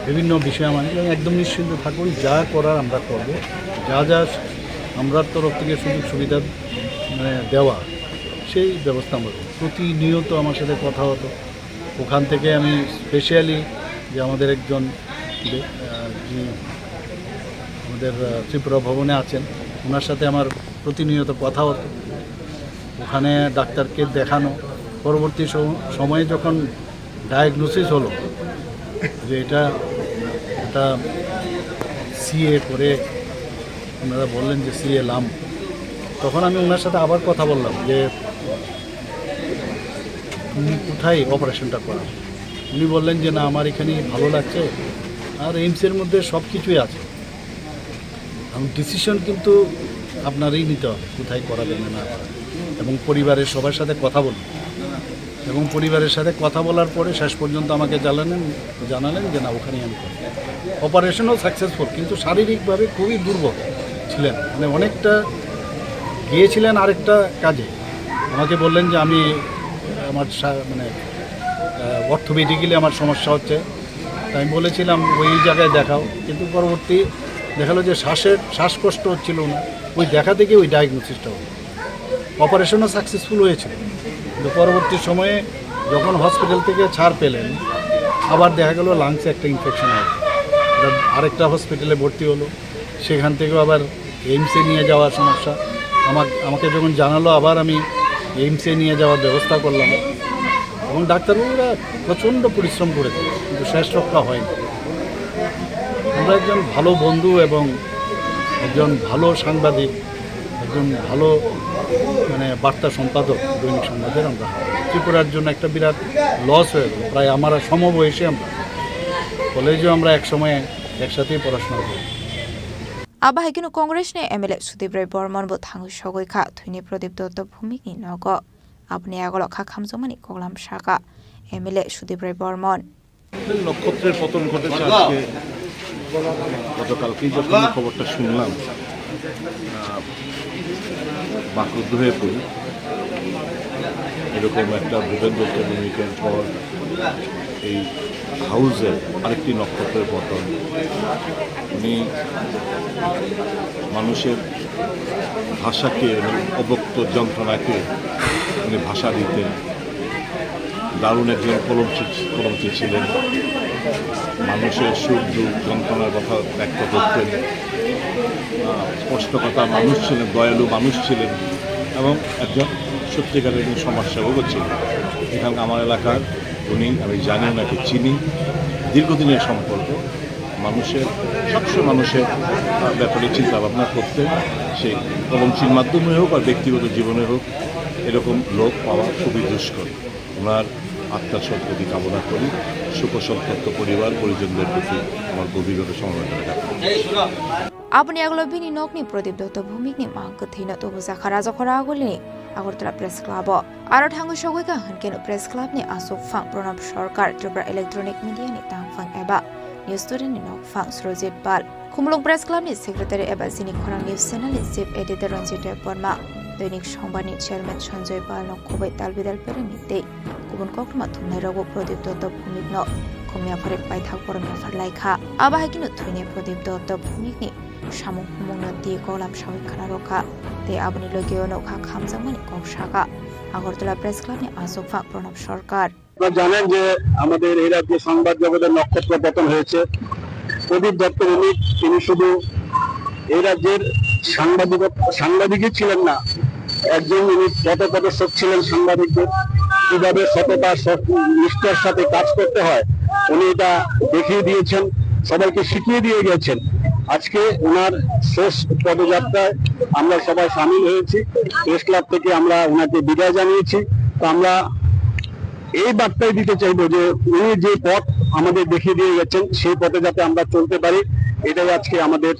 বিভিন্ন বিষয় আমার একদম নিশ্চিন্ত থাকুন, যা করার আমরা করব, যা যা আমরা তরফ থেকে সুযোগ সুবিধা মানে দেওয়া সেই ব্যবস্থা আমরা করব। প্রতিনিয়ত আমার সাথে কথা হতো। ওখান থেকে আমি স্পেশালি যে আমাদের একজন যিনি আমাদের ত্রিপুরা ভবনে আছেন, ওনার সাথে আমার প্রতিনিয়ত কথা হতো। ওখানে ডাক্তারকে দেখানো, পরবর্তী সময়ে যখন ডায়াগনোসিস হলো যে এটা একটা সিএ করে ওনারা বললেন যে সিএ লাম, তখন আমি ওনার সাথে আবার কথা বললাম যে উনি কোথায় অপারেশনটা করা। উনি বললেন যে না, আমার এখানেই ভালো লাগছে, আর এইমসের মধ্যে সব কিছুই আছে, এবং ডিসিশন কিন্তু আপনারই নিতে হবে কোথায় করাবেন না করা, এবং পরিবারের সবার সাথে কথা বলুন। এবং পরিবারের সাথে কথা বলার পরে শেষ পর্যন্ত আমাকে জানালেন যে না, ওখানেই আমি করি। অপারেশনও সাকসেসফুল, কিন্তু শারীরিকভাবে খুবই দুর্বল ছিলেন, মানে অনেকটা গিয়েছিলেন আরেকটা কাজে। আমাকে বললেন যে আমি আমার মানে অর্থোপেডিক্যালি আমার সমস্যা হচ্ছে, তাই আমি বলেছিলাম ওই জায়গায় দেখাও, কিন্তু পরবর্তী দেখালো যে শ্বাসকষ্ট হচ্ছিল না, ওই দেখা থেকে ওই ডায়াগনোসিসটা হলো। অপারেশনও সাকসেসফুল হয়েছিল, কিন্তু পরবর্তী সময়ে যখন হসপিটাল থেকে ছাড় পেলেন, আবার দেখা গেল লাংসে একটা ইনফেকশন হয়, আরেকটা হসপিটালে ভর্তি হলো, সেখান থেকেও আবার এইমসে নিয়ে যাওয়ার সমস্যা। আমাকে যখন জানালো, আবার আমি এইমসে নিয়ে যাওয়ার ব্যবস্থা করলাম এবং ডাক্তারবাবুরা প্রচণ্ড পরিশ্রম করেছে, কিন্তু শেষ রক্ষা হয়নি। আমরা একজন ভালো বন্ধু এবং একজন ভালো সাংবাদিক, একজন ভালো বার্তা সম্পাদক দৈনিক সংবাদের আমরা ত্রিপুরার জন্য একটা বিরাট লস হয়ে গেল। প্রায় আমার সমবয়সী আমরা কলেজেও আমরা একসময় একসাথেই পড়াশোনা করি। আবা হাইকিনো কংগ্রেস নে এমএলএ সুদীপ রায় বর্মন বো থাঙ্গু সগৈখা থুইনি প্রদীপ দত্ত ভূমিকনি নগ আপনি আগল খা খামজমানি কগলাম শাখা এমএলএ সুদীপ রায় বর্মন নক্ষত্রের পতন ঘটেছে আজকে। গতকালকেই যখন খবরটা শুনলাম বাকরুদ্ধ হয়ে পড়ি। এরকম একটা ভূপেন দত্ত ভূমিকার পর এই হাউসের আরেকটি নক্ষত্রের পতন। উনি মানুষের ভাষাকে, অবক্ত যন্ত্রণাকে উনি ভাষা দিতেন। দারুণ একজন কলমচি ছিলেন। মানুষের সুখ দুঃখ যন্ত্রণার কথা ব্যক্ত করতেন। স্পষ্টকতা মানুষ ছিলেন, দয়ালু মানুষ ছিলেন এবং একজন সত্যিকারের একজন সমাজসেবকও ছিলেন। এখানে আমার এলাকার উনি, আমি জানি ওনাকে চিনি, দীর্ঘদিনের সম্পর্ক। মানুষের সবসময় মানুষের ব্যাপারে চিন্তা ভাবনা করতেন। সেই কলমচির মাধ্যমে হোক আর ব্যক্তিগত জীবনে হোক, এরকম লোক পাওয়া খুবই দুষ্কর। ওনার আত্মার সদ্গতি কামনা করি। সুখসন্তপ্ত পরিবার পরিজনদের প্রতি আমার গভীরভাবে সমবেদনা জ্ঞাপন। আপনি আগলো বিনি নকনি প্রদীপ দত্ত ভূমিকনি মাংক থিন তবু জাখা রাজখরা আগলিনি আগরতলা প্রেস ক্লাব আরো ঠাঙ্গু সগৈকা হনকেন প্রেস ক্লাব নি আসুক ফাং প্রণব সরকার ত্রিপুরা ইলেকট্রনিক মিডিয়া নি তাংফাং এবা নিউজ স্টুডেন্ট নি নকফাং সুরজিৎ পাল খুমলুং প্রেস ক্লাব নি সেক্রেটারি এবা চিনি খরাং নিউজ চ্যানেল নি চিফ এডিটর রঞ্জিত বর্মা দৈনিক সংবাদ নি চেয়ারম্যান সঞ্জয় পাল নখবৈ তালবিদাল পেরেমিতে গুবুন কক্রমা থুমনাই রগু প্রদীপ দত্ত ভূমিকন খুমিয়া ফরেক পাইথাক পরমিয়া ফারলাইখা আবা হাইকিনো থুইনে প্রদীপ দত্ত ভূমিকনি সামুং হুমুংনো দিয়ে কলাম সাবিখানা রক্ষা তে আবনি লগেও নৌকা খামজামানি কক শাখা আগরতলা প্রেস ক্লাব নি আসুফা প্রণব সরকার। আপনারা জানেন যে আমাদের এই রাজ্যে সংবাদ জগতের নক্ষত্র পতন হয়েছে। প্রদীপ দত্ত ভৌমিক তিনি শুধু এই রাজ্যের সাংবাদিকই ছিলেন না, একজন উনি পদপ্রদর্শক ছিলেন সাংবাদিকদের, কিভাবে সততা নিষ্ঠার সাথে কাজ করতে হয় উনি এটা দেখিয়ে দিয়েছেন, সবাইকে শিখিয়ে দিয়ে গেছেন। আজকে ওনার শেষ পদযাত্রায় আমরা সবাই সামিল হয়েছি। প্রেস ক্লাব থেকে আমরা ওনাকে বিদায় জানিয়েছি। তো আমরা এই বার্তাই দিতে চাইবো যে উনি যে পথ আমাদের দেখিয়ে দিয়ে গেছেন সেই পথে যাতে আমরা চলতে পারি, এটাই আজকে আমাদের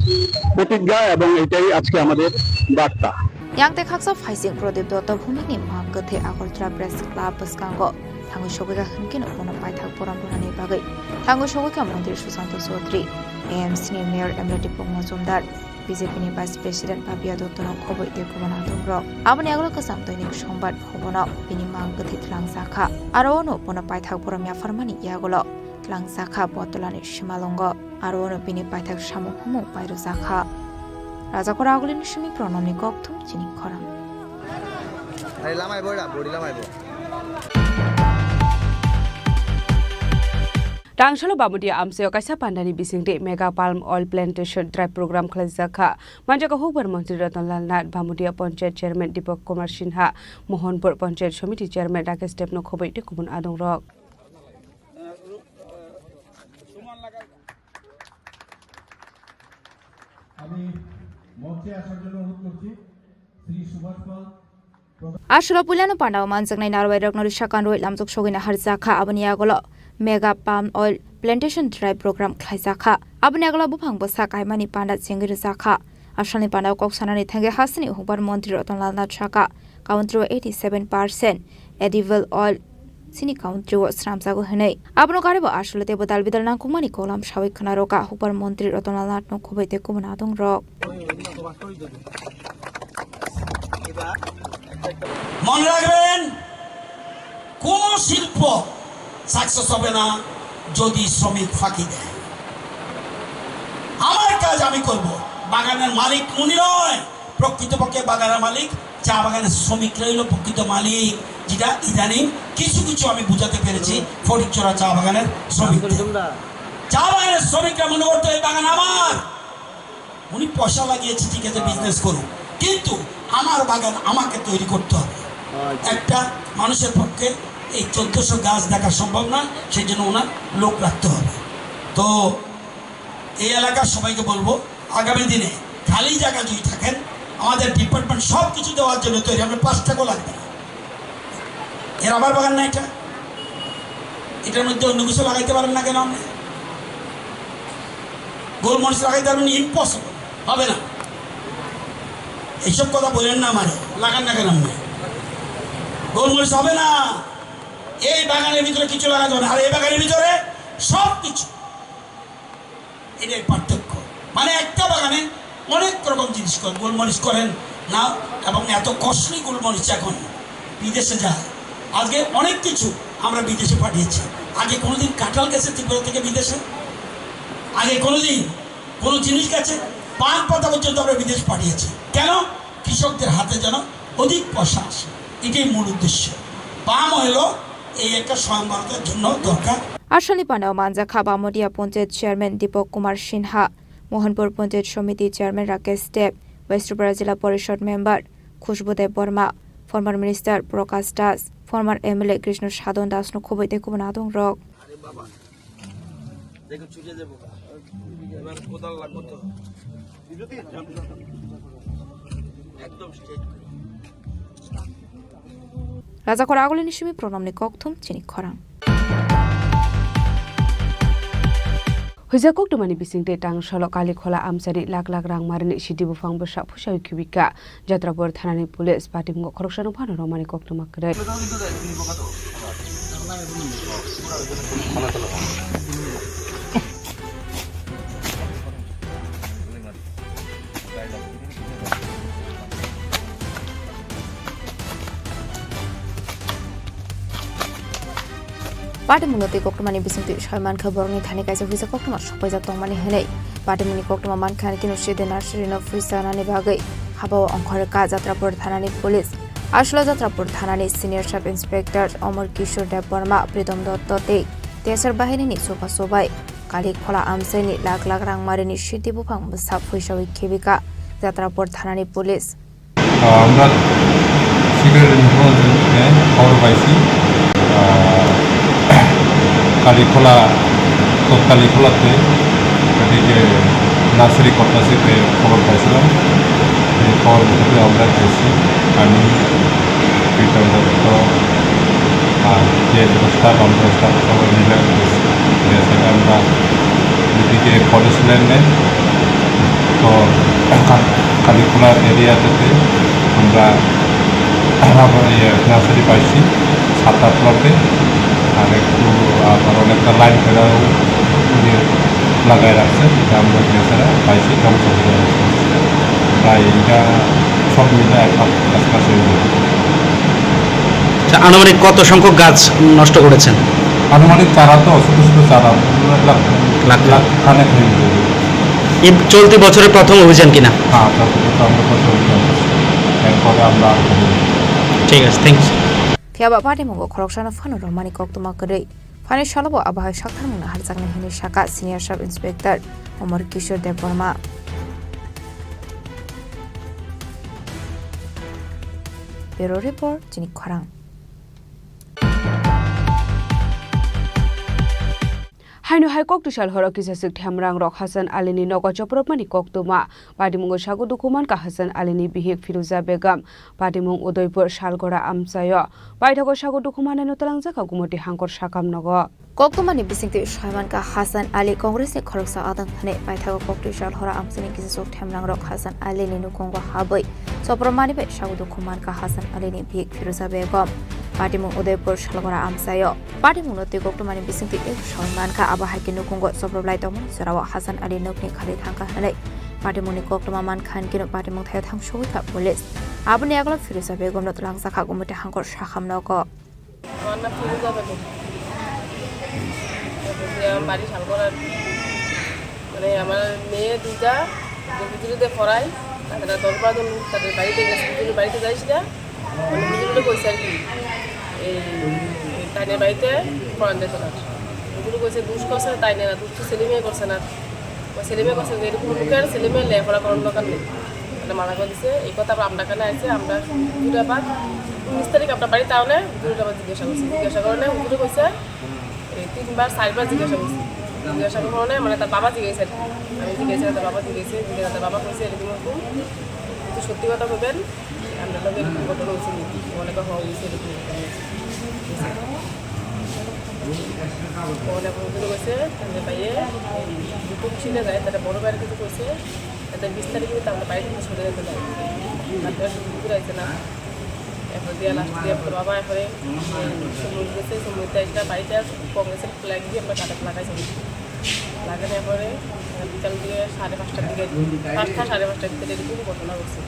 প্রতিজ্ঞা এবং এটাই আজকে আমাদের বার্তা। ইয়াংতে খাকসা ফাইসিং প্রদীপ দত্ত ভূমিকনি মামগথে আগরতলা প্রেস ক্লাব বসকাঙ্গ থাঙ্গু সগৈকা হনকেন কোনো পাইথাক পরম্পরানি বাগৈ থাঙ্গু সগৈকা মন্ত্রী সুশান্ত চৌধুরী এএমসি নি মেয়র এমএলএ পং মজুমদার বিজেপি নি ভাইস প্রেসিডেন্ট পাপিয়া দত্ত খবর দেখুমনা দংর আবনি আগলো কাসাম দৈনিক সংবাদ ভবন বিনি মামগথে ত্লাং শাখা আরো অনু পনা পাইথাক পরমিয়া ফারমানি ইয়াগলো ত্লাং শাখা বতলানি সীমালঙ্গ আরো অনু বিনি পাইথাক সামু হুমু পাইরো শাখা রাজাকরা আগলিনি সুমি প্রণমনি গকথুম চিনি খরাং আরে লামাইবো এটা body লামাইবো Tangshalo bamudia amseo kaisa pandani bisingde mega palm oil plantation drive program khlajaka manjaka hukbar mantri Ratanlal Nath bamudia panchayat chairman Deepak Kumar Sinha Mohanpur panchayat committee chairman Rakesh Techno khoboi te kubun adong rok আমি মঞ্চে আসার জন্য অনুরোধ করছি শ্রী সুভাষ পাল Ashula Pulano Pandao Manzak Narway Ragnori Shakan Roy Lamzok Shogina Harzaka Abaniagolo Mega Palm Oil Plantation Drive Program Klaisaka Abaniagolo Bupang Bosaka Mani Panda Singir Zaka Ashani Pandao Koksanani Tange Hasani Hubar Montri Ratanlal Nath Shaka Country 87% edible oil Sini Country was Ramsago Hene Abno Karibo Ashula Tebo Dalbidal Nakumani Kolam Shavikana Roka Hubar Montri Ratanlal Nath no Kubete Kumanadong Rock মনে রাখবেন কোন শিল্প success হবে না যদি শ্রমিক ফাঁকি দেয়। আমার কাজ আমি করব, বাগানের মালিক উনি নয়, প্রকৃতপক্ষে বাগানের মালিক চা বাগানের শ্রমিকরা হলো প্রকৃত মালিক, যেটা ইদানিং কিছু কিছু আমি বুঝাতে পেরেছি ফটিকছড়া চা বাগানের শ্রমিক। চা বাগানের শ্রমিকরা মনে করতে এই বাগান আমার, উনি পয়সা লাগিয়েছে ঠিক আছে বিজনেস করুন, কিন্তু আমার বাগান আমাকে তৈরি করতে হবে। একটা মানুষের পক্ষে এই 1400 গাছ দেখা সম্ভব না, সেই জন্য ওনার লোক রাখতে হবে। তো এই এলাকার সবাইকে বলবো আগামী দিনে খালি জায়গা যদি থাকেন আমাদের ডিপার্টমেন্ট সব কিছু দেওয়ার জন্য তৈরি, আমরা 5 টাকাও লাগবে না। এর আবার বাগান না এটার মধ্যে অন্য কিছু লাগাইতে পারেন না কেন? আপনি গোলমরিচ লাগাইতে পারবেন? ইম্পসিবল, হবে না। এইসব কথা বলেন না, আমারে লাগান না কেন? আপনি গোলমরিচ হবে না, এই বাগানের ভিতরে কিছু লাগাতে হবে না, আর এই বাগানের ভিতরে সব কিছু। এটাই পার্থক্য। মানে একটা বাগানে অনেক রকম জিনিস করেন, গোলমরিচ করেন না, এবং এত কস্টলি গোলমরিচ এখন বিদেশে যায়। আজকে অনেক কিছু আমরা বিদেশে পাঠিয়েছি। আগে কোনোদিন কাঁঠাল গেছে ত্রিপুরা থেকে বিদেশে? আগে কোনোদিন কোনো জিনিস গেছে? পান পাতা পর্যন্ত আমরা বিদেশ পাঠিয়েছি। কেন? কৃষকদের হাতে যেন অধিক পয়সা আসে, এটাই মূল উদ্দেশ্য। পাম হলো এই একটা স্বয়ংবরতার জন্য দরকার। আশালি পানাও মানজাখা বামুডিয়া পঞ্চায়েত চেয়ারম্যান দীপক কুমার সিনহা, মোহনপুর পঞ্চায়েত সমিতি চেয়ারম্যান রাকেশ দেব, ওয়েস্ট ত্রিপুরা জিলা পরিষদ মেম্বার খুশবুদেব বর্মা, ফর্মার মিনিস্টার প্রকাশ দাস, ফর্মার এমএলএ কৃষ্ণ সাধন দাস নখবই দেখুব নাদং রক। রাজা খরা আগলে নিশুমি প্রণামনি ককথুম চিনি খরাং। Hujakok dumani bising te tang solo kali khola amsari lak rang marini sidi bufang bersak pusai kubika Jatrapur thanani pulis pati mungko khoroksan phano romani kokto makre পাটিমুনতে কক্টমানি বিসিংতি সয়মান খবরনি থানি কাইসা ফুইসা কক্টমা সপাইজা তংমানি হেলাই পাটিমুনি কক্টমা মানখান কিনো সেদে নার্সারিনো ফুইসা নানি বাগै হাবাও অংখরে কা যাত্রাপুর থানানি পুলিশ আসলা যাত্রাপুর থানানি সিনিয়র সাব ইন্সপেক্টর অমর কিশোর দেব বর্মা প্রীতম দত্ততে তেসার বাহিনীনি সোফা সোবাই কালি খোলা আমসাইনি লাখ রাং মারিনি সিদ্ধি বুফাং বসা ফুইসাওই খেবিকা যাত্রাপুর থানানি পুলিশ আমরা সিকিউরিটি ইনফরমেশনে খবর পাইছি কালীখোলা কালীখোলাতে এদিকে নার্সারি কর্তাসিতে খবর পাইছিলাম। এই খবর মধ্যে আমরা গেছি, আমি প্রীতম দত্ত আর যে স্টাফ আমরা স্টাফ সবাই মিলে গেছি। আমরা এদিকে কলেজ ল্যান্ডে তো কালীখোলা এরিয়াতে আমরা নার্সারি পাইছি 7-8 প্লটে, আর একটু আবার অনেকটা লাইন ফেরাও লাগাই রাখছে, এটা আমরা বেচারা পাইছি ধ্বংস করে প্রায় এটা সব মিলে কাছাকাছি হয়ে যাবে। আনুমানিক কত সংখ্যক গাছ নষ্ট করেছেন? আনুমানিক চারা তো ছোট ছোট চারা লাখ লাখ খানেক হয়ে যাবে। এই চলতি বছরের প্রথম অভিযান কিনা? হ্যাঁ, চলতি বছর আমরা প্রথম অভিযান, এরপরে আমরা ঠিক আছে, thank you. Tiaba party mongo khorokshana phano romani koktuma kare phani shalabo abahai shakthar mungna harjakna hini shaka senior sub inspector Omar Kishore Dev Burma Bureau Report Chini Khorang Hainu hai kok tushal horo kisasik thamrang rok Hasan Alini nogo chopromani koktuma Padimung sagu dukuman ka Hasan Alini bihik Firuza Begum Padimung Udaipur Shalgora Amsayo Paithago sagu dukumane notalang jaka gumoti hangkor sakam nogo Koktomani bisingti Shaiman ka Hasan Ali Congress ni khoroksa adang thane Paithago koktushal hora amsani kisasuk thamrang rok Hasan Alini nukongwa habai chopromani be sagu dukuman ka Hasan Alini bihik Firuza Begum Padimung Udaipur Shalgora Amsayo Padimung note koktomani bisingti Shaiman ka abahai kinu konggo soproblai tomon sarawa Hasan Ali nokni khali thangka hanai Padimuni koktoma man khan kinu padimung thaya thang shoi ka police abuni aglo Firuza Begum not lang sakha gumute hangkor shakham noko Anna Firuza Begum আমার বাড়ি শালগড়া মানে আমার মেয়ে দুইটা বিজুলিতে পড়াই তারা দরবার তাদের বাড়িতে গেছে বিজুলির বাড়িতে যাইছি না মানে বিজুলিতে কইছে আর কি এই তাদের বাড়িতে পড়ান দিত না বিজুলি কইছে দুষ করছে তাই না দুষ ছেলে মেয়ে করছে না ছেলে মেয়ে করছে এরকম লোকের ছেলে মেয়ে লেখাপড়া করার দরকার নেই মানে মানা করে দিছে এই কথা আমরা কানে আছে আমরা দুটা বাদ 19 তারিখ আপনার বাড়ি তাহলে হুজুরটা আবার জিজ্ঞাসা করলে হুজুরে কইছে এই 3বার 4বার জিজ্ঞাসা করছি জিজ্ঞাসা করলে মানে তার বাবা জিজ্ঞেসে আমি জিজ্ঞেসে তার বাবা জিজ্ঞেসে তার বাবা কইছে এরকম কিন্তু সত্যি কথা বলবেন আমরা লোক এরকম ঘটনা হয়েছে অনেক হয়েছে এরকম অনেক হুজুরে কইছে তাদের বাইরে দুপুর ছিল যায় তারা বড় বাইরে কিছু কইছে তাদের 20 তারিখে তাহলে বাইরে থেকে সরে যেতে দেয় তারপরে হুজুর আইছে না এরপর দিয়ে লাস্ট দিয়ে বাবা এরপরে সমুদ্র গেছে সমুদ্রে একটা বাড়িতে কংগ্রেসের ফ্ল্যাগ দিয়ে আমরা কাটা লাগাইছি লাগানোর পরে বিকাল দিয়ে 5:30টার দিকে 5টা 5:30টার দিকে এরকম ঘটনা ঘটছে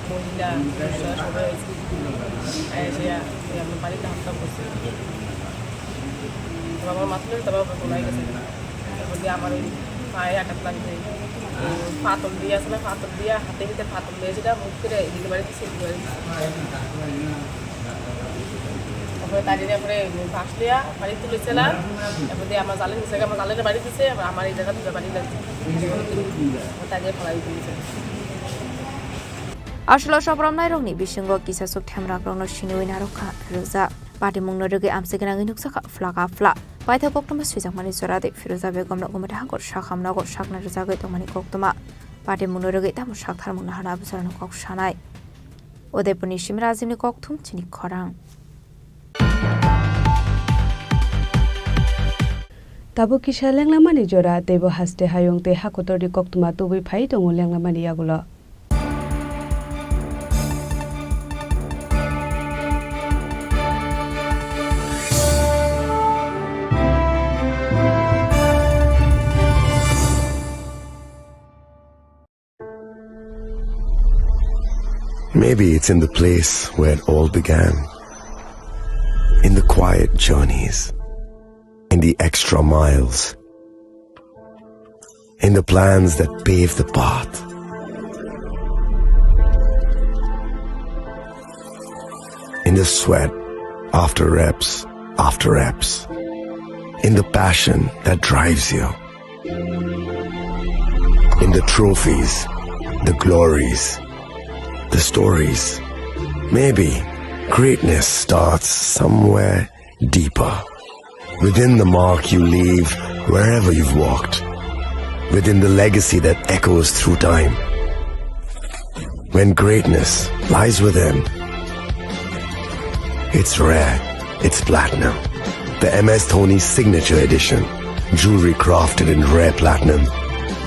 মহিলা পুরুষরা সবাই এসে আমার বাড়িতে হামলা করছে আমার মাথায় তারপর বলাই গেছে তারপর দিয়ে আমার ওই পায়ে আঘাত লাগছে ফাতল দিয়ে আসলে ফাতল দিয়ে হাতে ভিতরে ফাতল দিয়ে সেটা মুখ করে এদিকে বাড়িতে সেদিকে বাড়িতে তারপরে তাড়িয়ে পরে ফাঁস লিয়া বাড়ি তুলেছিলাম তারপর দিয়ে আমার জালের নিচে আমার জালের বাড়ি দিচ্ছে আমার এই জায়গা দুটো বাড়ি লাগছে তাড়িয়ে ফলাই দিয়েছে আসলে সবরম নাই রংনি বিসঙ্গ কিসা সুক ঠেমরা রংনো সিনুই নারখা ফিরোজা পাটি মুংনো রগে আমসে গনাঙ্গি নুকসাখা ফ্লাকা ফ্লা পাইথা কক্তমা সুইজাকমানি জরাদে ফিরোজা বেগম নগমটা হাঙ্গর শাখামনগর শাকনা রজাগৈ তমানি কক্তমা পাটি মুংনো রগে তামু শাকথার মুংনা হানা বুসারনো কক সানাই উদয়পুরনি শিমরাজিমনি ককথুম চিনি খরাং তাবো কিসা লেংলামানি জরা দেব হাসতে হায়ংতে হাকতরি কক্তমা তুবি phi দङ লেংলামানি ইয়াগুলো Maybe it's in the place where it all began, in the quiet journeys, in the extra miles, in the plans that pave the path. In the sweat after reps, in the passion that drives you, in the trophies, the glories, the stories. Maybe greatness starts somewhere deeper, within the mark you leave wherever you've walked, within the legacy that echoes through time. When greatness lies within, it's rare, it's platinum. The MS Dhoni Signature Edition, jewelry crafted in rare platinum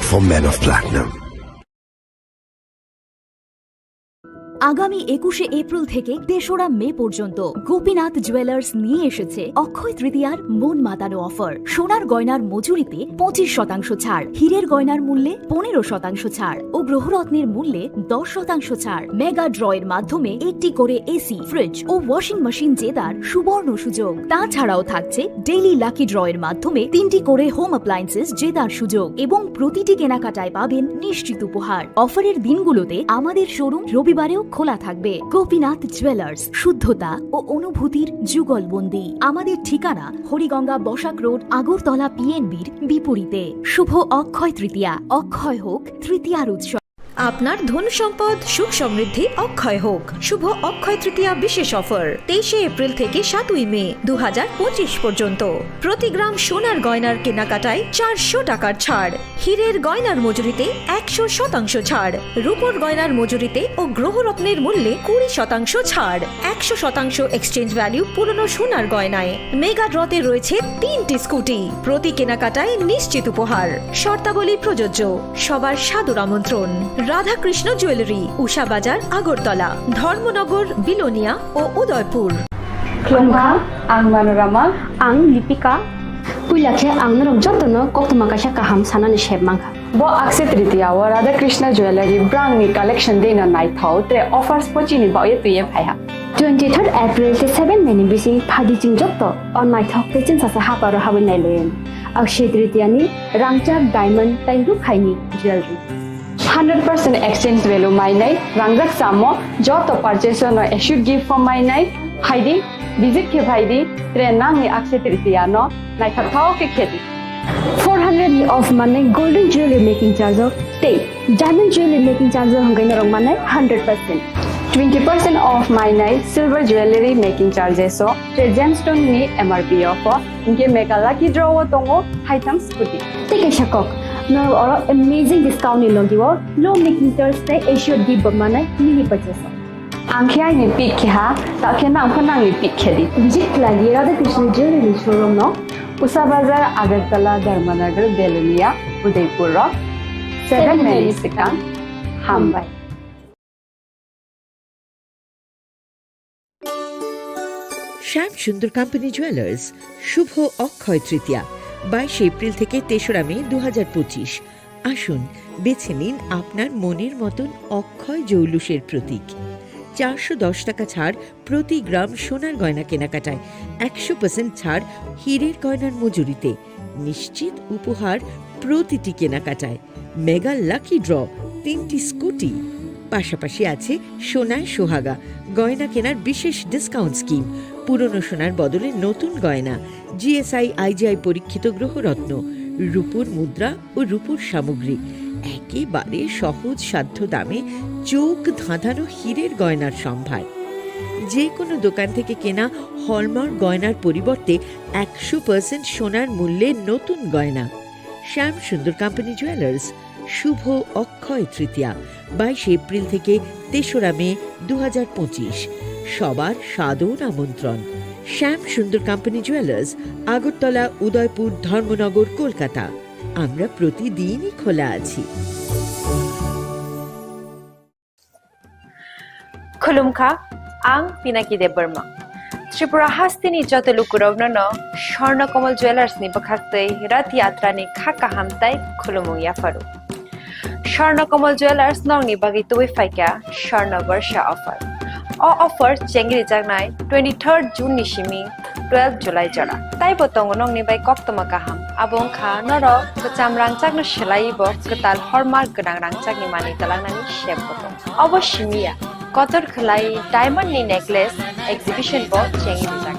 for men of platinum. আগামী 21শে April থেকে 3রা মে পর্যন্ত Gopinath jewellers নিয়ে এসেছে অক্ষয় তৃতীয়ার মন মাতানো offer. সোনার গয়নার মজুরিতে 25% ছাড়, হীরের গয়নার মূল্যে 15% ছাড় ও গ্রহরত্নের মূল্যে 10% ছাড়। মেগা ড্রয়ের মাধ্যমে একটি করে এসি, ফ্রিজ ও ওয়াশিং মেশিন জেতার সুবর্ণ সুযোগ। তাছাড়াও থাকছে ডেইলি লাকি ড্রয়ের মাধ্যমে 3টি করে হোম অ্যাপ্লায়েন্সেস জেতার সুযোগ এবং প্রতিটি কেনাকাটায় পাবেন নিশ্চিত উপহার। অফারের দিনগুলোতে আমাদের শোরুম রবিবারেও খোলা থাকবে। গোপীনাথ জুয়েলার্স, শুদ্ধতা ও অনুভূতির যুগলবন্দি। আমাদের ঠিকানা হরিগঙ্গা বসাক রোড, আগরতলা পিএনবির বিপরীতে। শুভ অক্ষয় তৃতীয়া, অক্ষয় হোক তৃতীয়ার উৎসব। আপনার ধন সম্পদ সুখ সমৃদ্ধি অক্ষয় হোক। শুভ অক্ষয় তৃতীয়া বিশেষ অফার 23শে এপ্রিল থেকে 7ই মে 2025 পর্যন্ত। প্রতি গ্রাম সোনার গয়নার কেনাকাটায় 400 টাকার ছাড়, হীরের গয়নার মজুরিতে 100% ছাড়, রূপোর গয়নার মজুরিতে ও গ্রহরত্নের মূল্যে 20% ছাড়, 100% এক্সচেঞ্জ ভ্যালু পুরনো সোনার গয়নায়। মেগা ড্রতে রয়েছে 3টি স্কুটি, প্রতি কেনাকাটায় নিশ্চিত উপহার। শর্তাবলী প্রযোজ্য। সবার সাদর আমন্ত্রণ। রাধাকৃষ্ণ জুয়েলারি, উষা বাজার, আগরতলা, ধর্মনগর, বিলোনিয়া ও Udaipur. Klongha, ang Manorama, ang Lipika. Kuilakhe ang narong jotno koktuma kasha kaham sanani shebmangha. Bo akse tritiya wa Radhakrishna Jewelry brand ni collection dena nai thau te offers pochini ba ye tuye phaiha. 23rd April te 7 meni bisi phadi jing jotto on nai thau te chin sa ha paro hawen nai loyen. Akshe tritiya ni rangchak diamond tai ru khaini jewelry. 100% exchange value mainai rangrak samo joto purchase no should give for mainai haidi visit ke bhaidi trenang ni akse tritiya no nai thau ke kheti 400 ni off manai golden jewelry making charge of stay diamond jewelry making charge hangai no rong manai 100% 20% off mainai silver jewelry making charges so gemstone ni MRP offer inke mega lucky draw tongo item scooty take a shakok no oro amazing discount ni logiwo low making thursday asia di bamana mini purchase angkhya ni pick kha ta khena angkhana ni pick khedi visit lagi radha krishna jewelry showroom no usa bazar agartala dharmanagar belunia udaipur rock 7 Mary Second Hambai শ্যাম সুন্দর company jewellers শুভ Akshaya Tritiya 22 April থেকে 3রা মে 2025 আসুন বেছে নিন আপনার মনের মতন অক্ষয় জৌলুসের প্রতীক 410 টাকা ছাড় প্রতি গ্রাম সোনার গয়না কেনাকাটায় 100% ছাড় হীরের গয়নার মজুরিতে নিশ্চিত উপহার প্রতিটি কেনাকাটায় মেগা লাকি ড্র 3টি স্কুটি পাশাপাশি আছে সোনায় সোহাগা গয়না কেনার বিশেষ ডিসকাউন্ট স্কিম পুরনো সোনার বদলে নতুন গয়না জিএসআই আইজিআই পরীক্ষিত গ্রহরত্ন রূপোর মুদ্রা ও রূপোর সামগ্রী একেবারে সহজ সাধ্য দামে চোখ ধাঁধানো হীরের গয়নার সম্ভার যে কোনো দোকান থেকে কেনা হলমার্ক গয়নার পরিবর্তে 100% সোনার মূল্যে নতুন গয়না শ্যাম সুন্দর কোম্পানি জুয়েলার্স শুভ অক্ষয় তৃতীয়া 22 এপ্রিল থেকে 3রা মে 2025 সবার সাদর আমন্ত্রণ শ্যাম সুন্দর কোম্পানি জুয়েলার্স আগরতলা উদয়পুর ধর্মনগর কলকাতা আমরা প্রতিদিনই খোলা আছি খুলুমখা আং পিনাকি দেববর্মা ত্রিপুরা হাস্তিনি যত লুকুরগ্ন স্বর্ণকমল জুয়েলার্স নি বখাক্তই রথ यात्रा नि खाका हामताय खुलुमु याफारु स्वर्णकमल ज्वेलर्स नंगनि बागै तुबै फाइका स्वर्ण वर्ष ऑफर ऑफर चेंगरि जागनाय 23rd जून नि सिमि 12 जुलाई जरा ताइ बतंग नंगनि बाय कक्तमा काहाम आबं खा नर कचाम रांचागनो सेलाइबो कताल हलमार्क गनां रांचागनि मानि तलांनानि शेप बतंग अवश्यमिया कतर खलाई डायमंड नि नेकलेस एग्जिबिशन बो चेंगरि जाग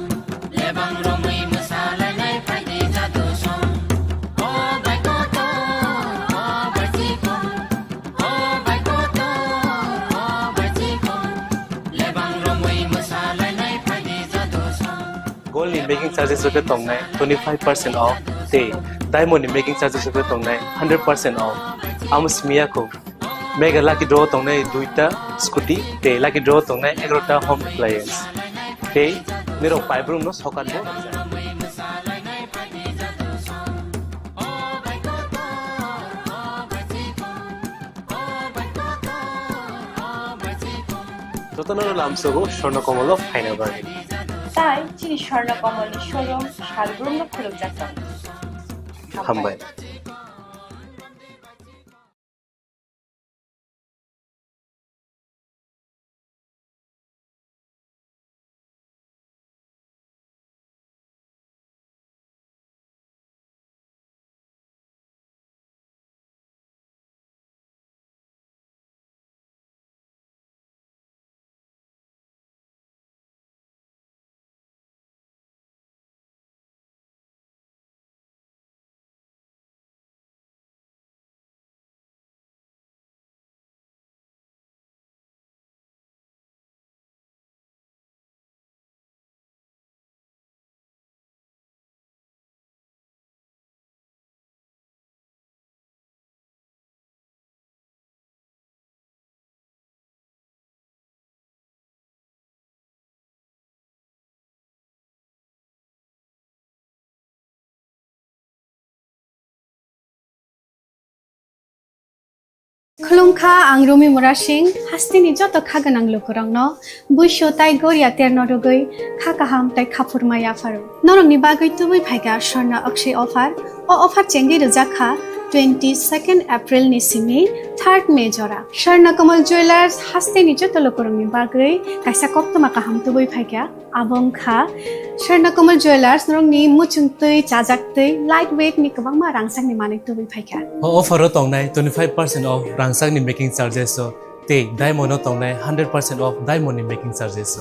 लेबां रमै मसालानाय फाइदे जादो सम Gold in making charges hote tongnai 25% off te diamond in making charges hote tongnai 100% off amusmia ko mega lucky draw tongnai duita scooty te lucky draw tongnai 11ta home appliance te niro paibrum no sokan bo যতনর লামসগো Swarnakamal ফাইনা বাড়ি তাই চিনি স্বর্ণকমলের showroom শালগ্রাম খুলুক যাত্রা হামবাই खुलुमखा आं रमि मुरा सिंह हास्तिनि जत खागोनां लोगोरांनो बुइसो ताइ गरिया तेरनरगै खाकाहाम ताइ खाफुरमा याफारु नरंनि बागै तुबै फाइगा स्वर्ण अक्षय ऑफर ओ ऑफर चेंगि रजाखा 22nd एप्रिल नि सिमि 3rd मे जरा स्वर्णकमल ज्वेलर्स हास्तिनि जत लोगोरांनि बागै काइसा कप्तमा काहाम तुबै फाइगा आबंखा स्वर्णकमल ज्वेलर्स नरंनि मुचुंतै चाजाक्तै लाइट वेट नि गोबां मा रांसांनि माने तुबै फाइगा ऑफर तंगनाय 25% ऑफ रांसांनि मेकिंग चार्जेस ते डायमंड तंगनाय 100% ऑफ डायमंड नि मेकिंग चार्जेस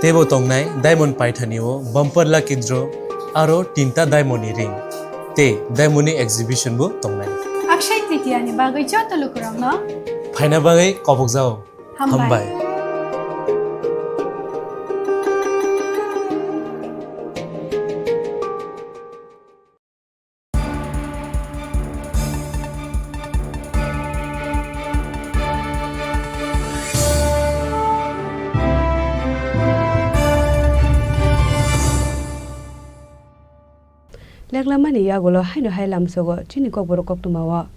तेबो तंगनाय डायमंड पाइथानिओ बम्पर लाकी ड्र आरो 3टा डायमंड नि रिंग ते डायमंड नि एग्जिबिशन बो तंगनाय अक्षय तृतीया नि बागै जत लोगोरांनो फाइना बागै कबक जाओ हामबाय Leklamani yagolo haino hai lamsogo chini kokborok koktumawa.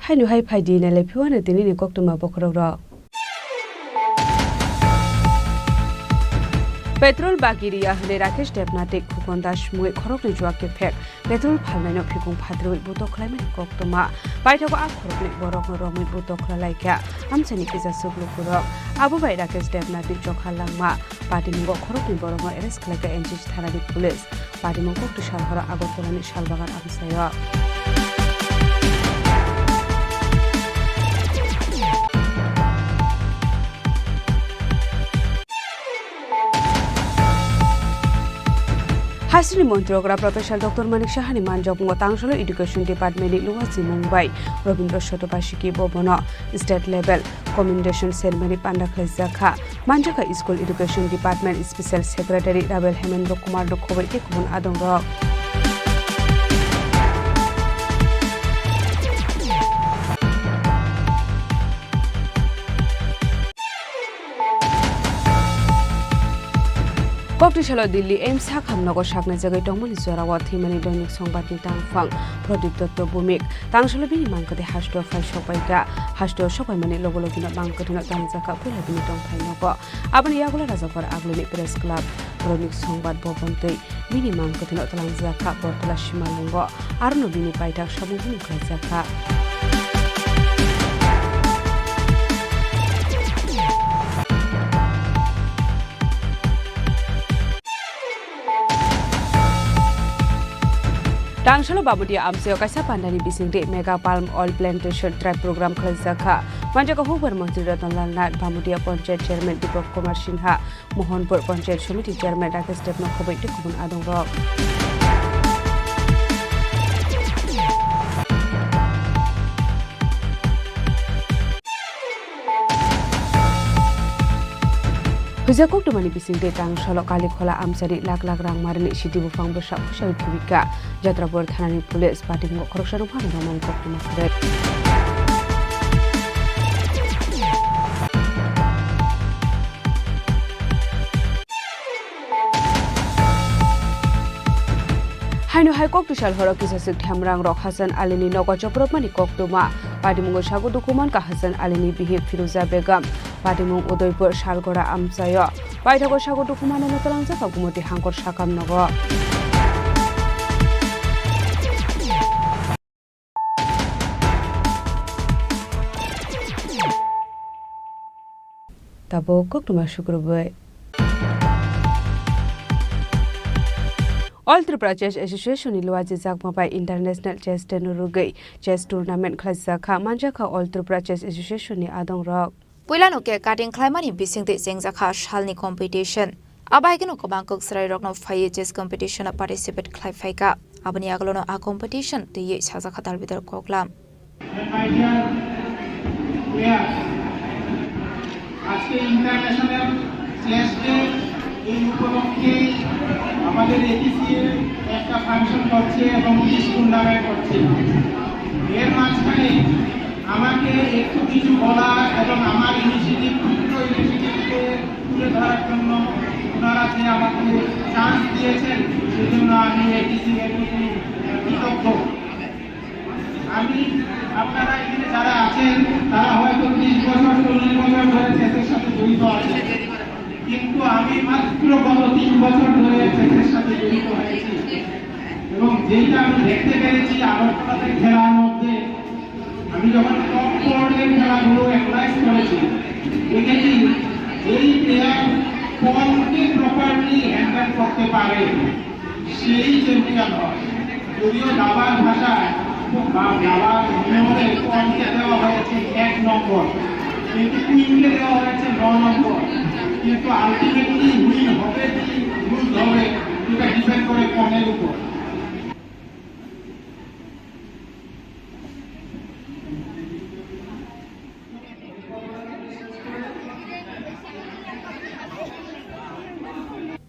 Haino hai phaidi na lepiwana tinini koktuma bokrora. Petrol bagiria hne Rakesh Debnatik Kukondash Mui Khorokni Juak Fek Petrol Phalnaino Phikung Phatrui Butok Klaimen Koktoma Baithago a Khorokni Borok no Romi Butok Klalaika Amchani Kisa Suglu Kurok Abu Bai Rakesh Debnatik Jokhalangma Patimungo Khorokni Borok no Eres Klaka Enjij Thanadi Police Patimungo to Shalhara Agotolani Shalbagan Abisaya Hasri Montrogra Professor Dr. Manik Shahani Manjok Ngotangsholo Education Department Luwasi Mumbai Robindra Shotobashiki Bobono State Level Commendation Ceremony Pandakhlazakha Manjaka School Education Department Special Secretary Rabel Hemendra Kumar Dokhobai Ekubun Adongrok Koktisalo Delhi Aims Hakhamnago Shakna Jagai Tongmani Zorawa Thimani Doinik Songbadni Tangfang Prodip Dotto Bumik Tangshalo Bini Mangkade Hashto Fai Shopaika Hashto Shopai Mani Logologina Bangkotino Tangjaka Pula Bini Tongphainogo Abani Yagola Razakor Agluni Press Club Doinik Songbad Bobontei Bini Mangkotino Tangjaka Bortola Shimalungo Arno Bini Paitak Shabuni Klazaka Tangshalo Babudia Amseo Kaisa Pandani Bisingde Mega Palm Oil Plantation Tribe Program Khazaka Manjaka Huber Mantri Ratan Lalnat Bamudia Panchayat Chairman Deepak Kumar Sinha Mohanpur Panchayat Samiti Chairman Rakesh Techno Khobai Tikubun Adongrok Hujakok Dumani Bisingde Tangshalo Kalikhola Amsari Lak Lak Rang Marni Shidi Bufang Besha Khusha Kibika Jatrabor Thanani Police Patingo Korokshano Phano Roman Koktuma Khade Haino Hai Koktushal Horokisa Sik Thamrang Rok Hasan Alini Nogo Chopropmani Koktuma Patimungo Shagu Dukuman Ka Hasan Alini Bihi Firuza Begum Patimung Udaipur Shalgora Amsayo Baithago Shagu Dukuman Natalangza Kagumoti Hangkor Shakam Nogo Tabo Koktuma Shukrubai All Tripura Chess Association Ilwaji Zakmapai International Chess Tenurugai Chess Tournament Khazaka Manjaka All Tripura Chess Association ni Adong Rock Puilano ke cutting climbani bisingte Zengzakha Shalni competition Abaigano Kobangkok Sarai Rockno Faye Chess competition participate Clifaika Abani Aglono a competition the Ye Chazaka Dalbidar Koklam আজকে international chess day এই উপলক্ষে আমাদের এটিসিএ একটা function করছে এবং tournament করছে এর মাঝখানে আমাকে একটু কিছু বলা এবং আমার ইনিশিয়েটিভ ইনিশিয়েটিভকে তুলে ধরার জন্য ওনারা যে আমাকে চান্স দিয়েছেন সেজন্য আমি এটিসিএ এর প্রতি কৃতজ্ঞ আমি আপনারা এখানে যারা আছেন তারা হয়তো 30 বছর 40 বছর ধরে চেসের সাথে জড়িত আছেন কিন্তু আমি মাত্র গত 3 বছর ধরে চেসের সাথে জড়িত হয়েছি এবং যেটা আমি দেখতে পেরেছি আগরতলাতে খেলার মধ্যে আমি যখন টপ বোর্ডের খেলাগুলো অ্যানালাইজ করেছি দেখেছি এই প্লেয়ার বলকে প্রপারলি হ্যান্ডেল করতে পারে সেই চ্যাম্পিয়ন হয় যদিও দাবার ভাষায় দাবার নিয়মে পয়েন্টকে দেওয়া হয়েছে 1 নম্বর কিন্তু কুইনকে দেওয়া হয়েছে 9 নম্বর কিন্তু আলটিমেটলি উইন হবে কি লুজ হবে এটা ডিপেন্ড করে পয়েন্টের উপর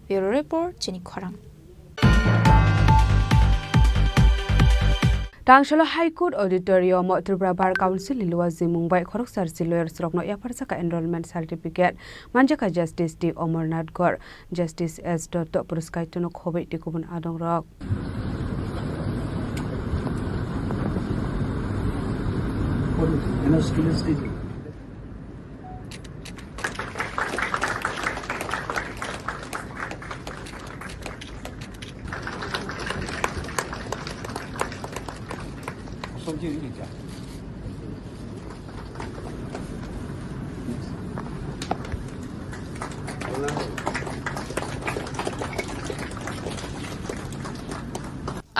Bureau Report Chini Khorang Tangshala High Court Auditorium Tripura Bar Council Liluazi Mumbai Khoroksar Lawyers Rokno Yaparsaka Enrollment Certificate Manjaka Justice D Omarnath Gor Justice S. Puruskaitano Khobe Tikubun Adong Rok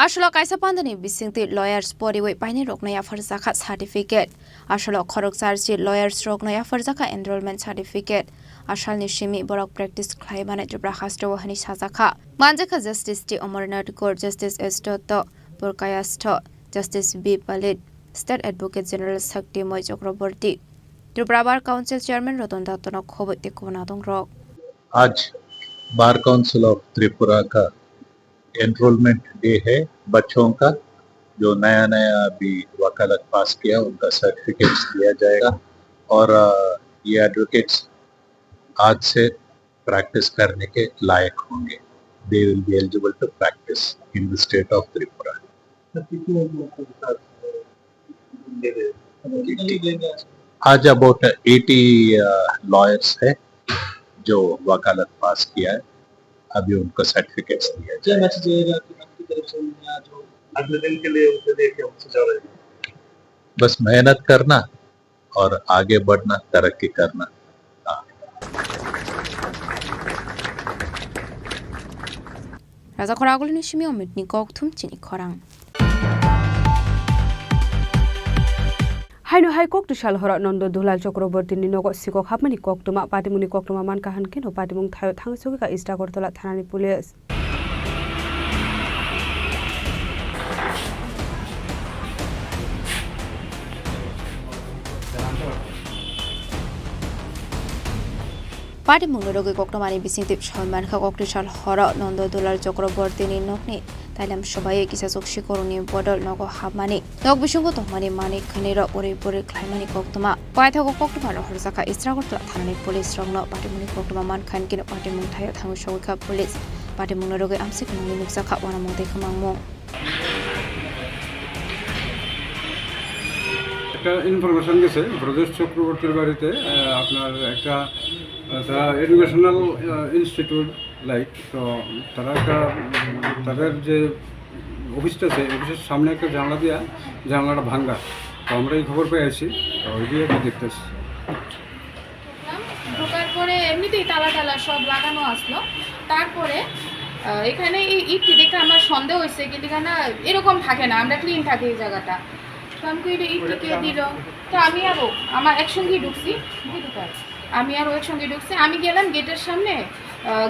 Ashlo kaisa pandani bisingti lawyers poriwe paine roknaya farzaka certificate ashlo khoroksar si lawyers roknaya farzaka enrollment certificate ashal nishimi borok practice khlaimane Tripura hasto hani sajaka manjaka justice T Omarnath Gor justice S. Purkayastho justice B. Palit state advocate general Sakti Moi Chakraborty Tripura Bar Council chairman Ratan Dattanok khobe tikubonadong rok आज bar council of Tripura का enrolment day है बच्चों का जो नया नया अभी वकालत पास किया उनका सर्टिफिकेट्स दिया जाएगा और ये एडवोकेट्स आज से प्रैक्टिस करने के लायक होंगे they will be eligible to practice in the state of Tripura आज अबाउट 80 लॉयर्स है जो वकालत पास किया है अभी उनको सर्टिफिकेट्स दिया जाएगा अगले दिन के लिए उसे देके बस मेहनत करना और आगे बढ़ना तरक्की करना Raja Khorang ni shimi omit ni kokthum Chini Khorang Haino High Court Shal Hora Nondo Dulal Chakraborty ni nogo sikok hapmani koktuma patimuni koktuma man kahan keno patimung thayo thangsugi ka ista kortola thanani police Party Mungrogi Koktomani bisingtip Shalman Kokti Shal Hora Nondo Dular Chakraborty ni nokni Tailam Shobai Kisasok Shikoruni Bodol Nogo Hamani Nog Bishungo Tomani Mani Kanira Uri Puri Klimani Koktuma Paitako Koktuma Horsaka Istrakortla Thanani Police Rongno Patimuni Koktuma Man Kankino Patimun Tayo Thangushawika Police Party Mungrogi Amsik Nuni Nuksaka Wanamote Kamangmo একটা information গেছে ব্রজেশ চক্রবর্তীর বাড়িতে আপনার একটা educational institute like তো তারা একটা তাদের যে অফিসটা আছে অফিসের সামনে একটা জানলা দিয়া জানলাটা ভাঙ্গা তো আমরা এই খবর পেয়ে আছি তো ওই দিয়ে দেখতেছি ঢোকার পরে এমনিতেই তালা টালা সব লাগানো আসলো তারপরে এখানে এই ইটটি দেখে আমার সন্দেহ হয়েছে কিন্তু এখানে এরকম থাকে না আমরা ক্লিন থাকি এই জায়গাটা তো আমাকে এটা ইটটিকে দিল তো আমি আরও আমার একসঙ্গেই ঢুকছি আমি আর একসঙ্গে ঢুকছি আমি গেলাম গেটের সামনে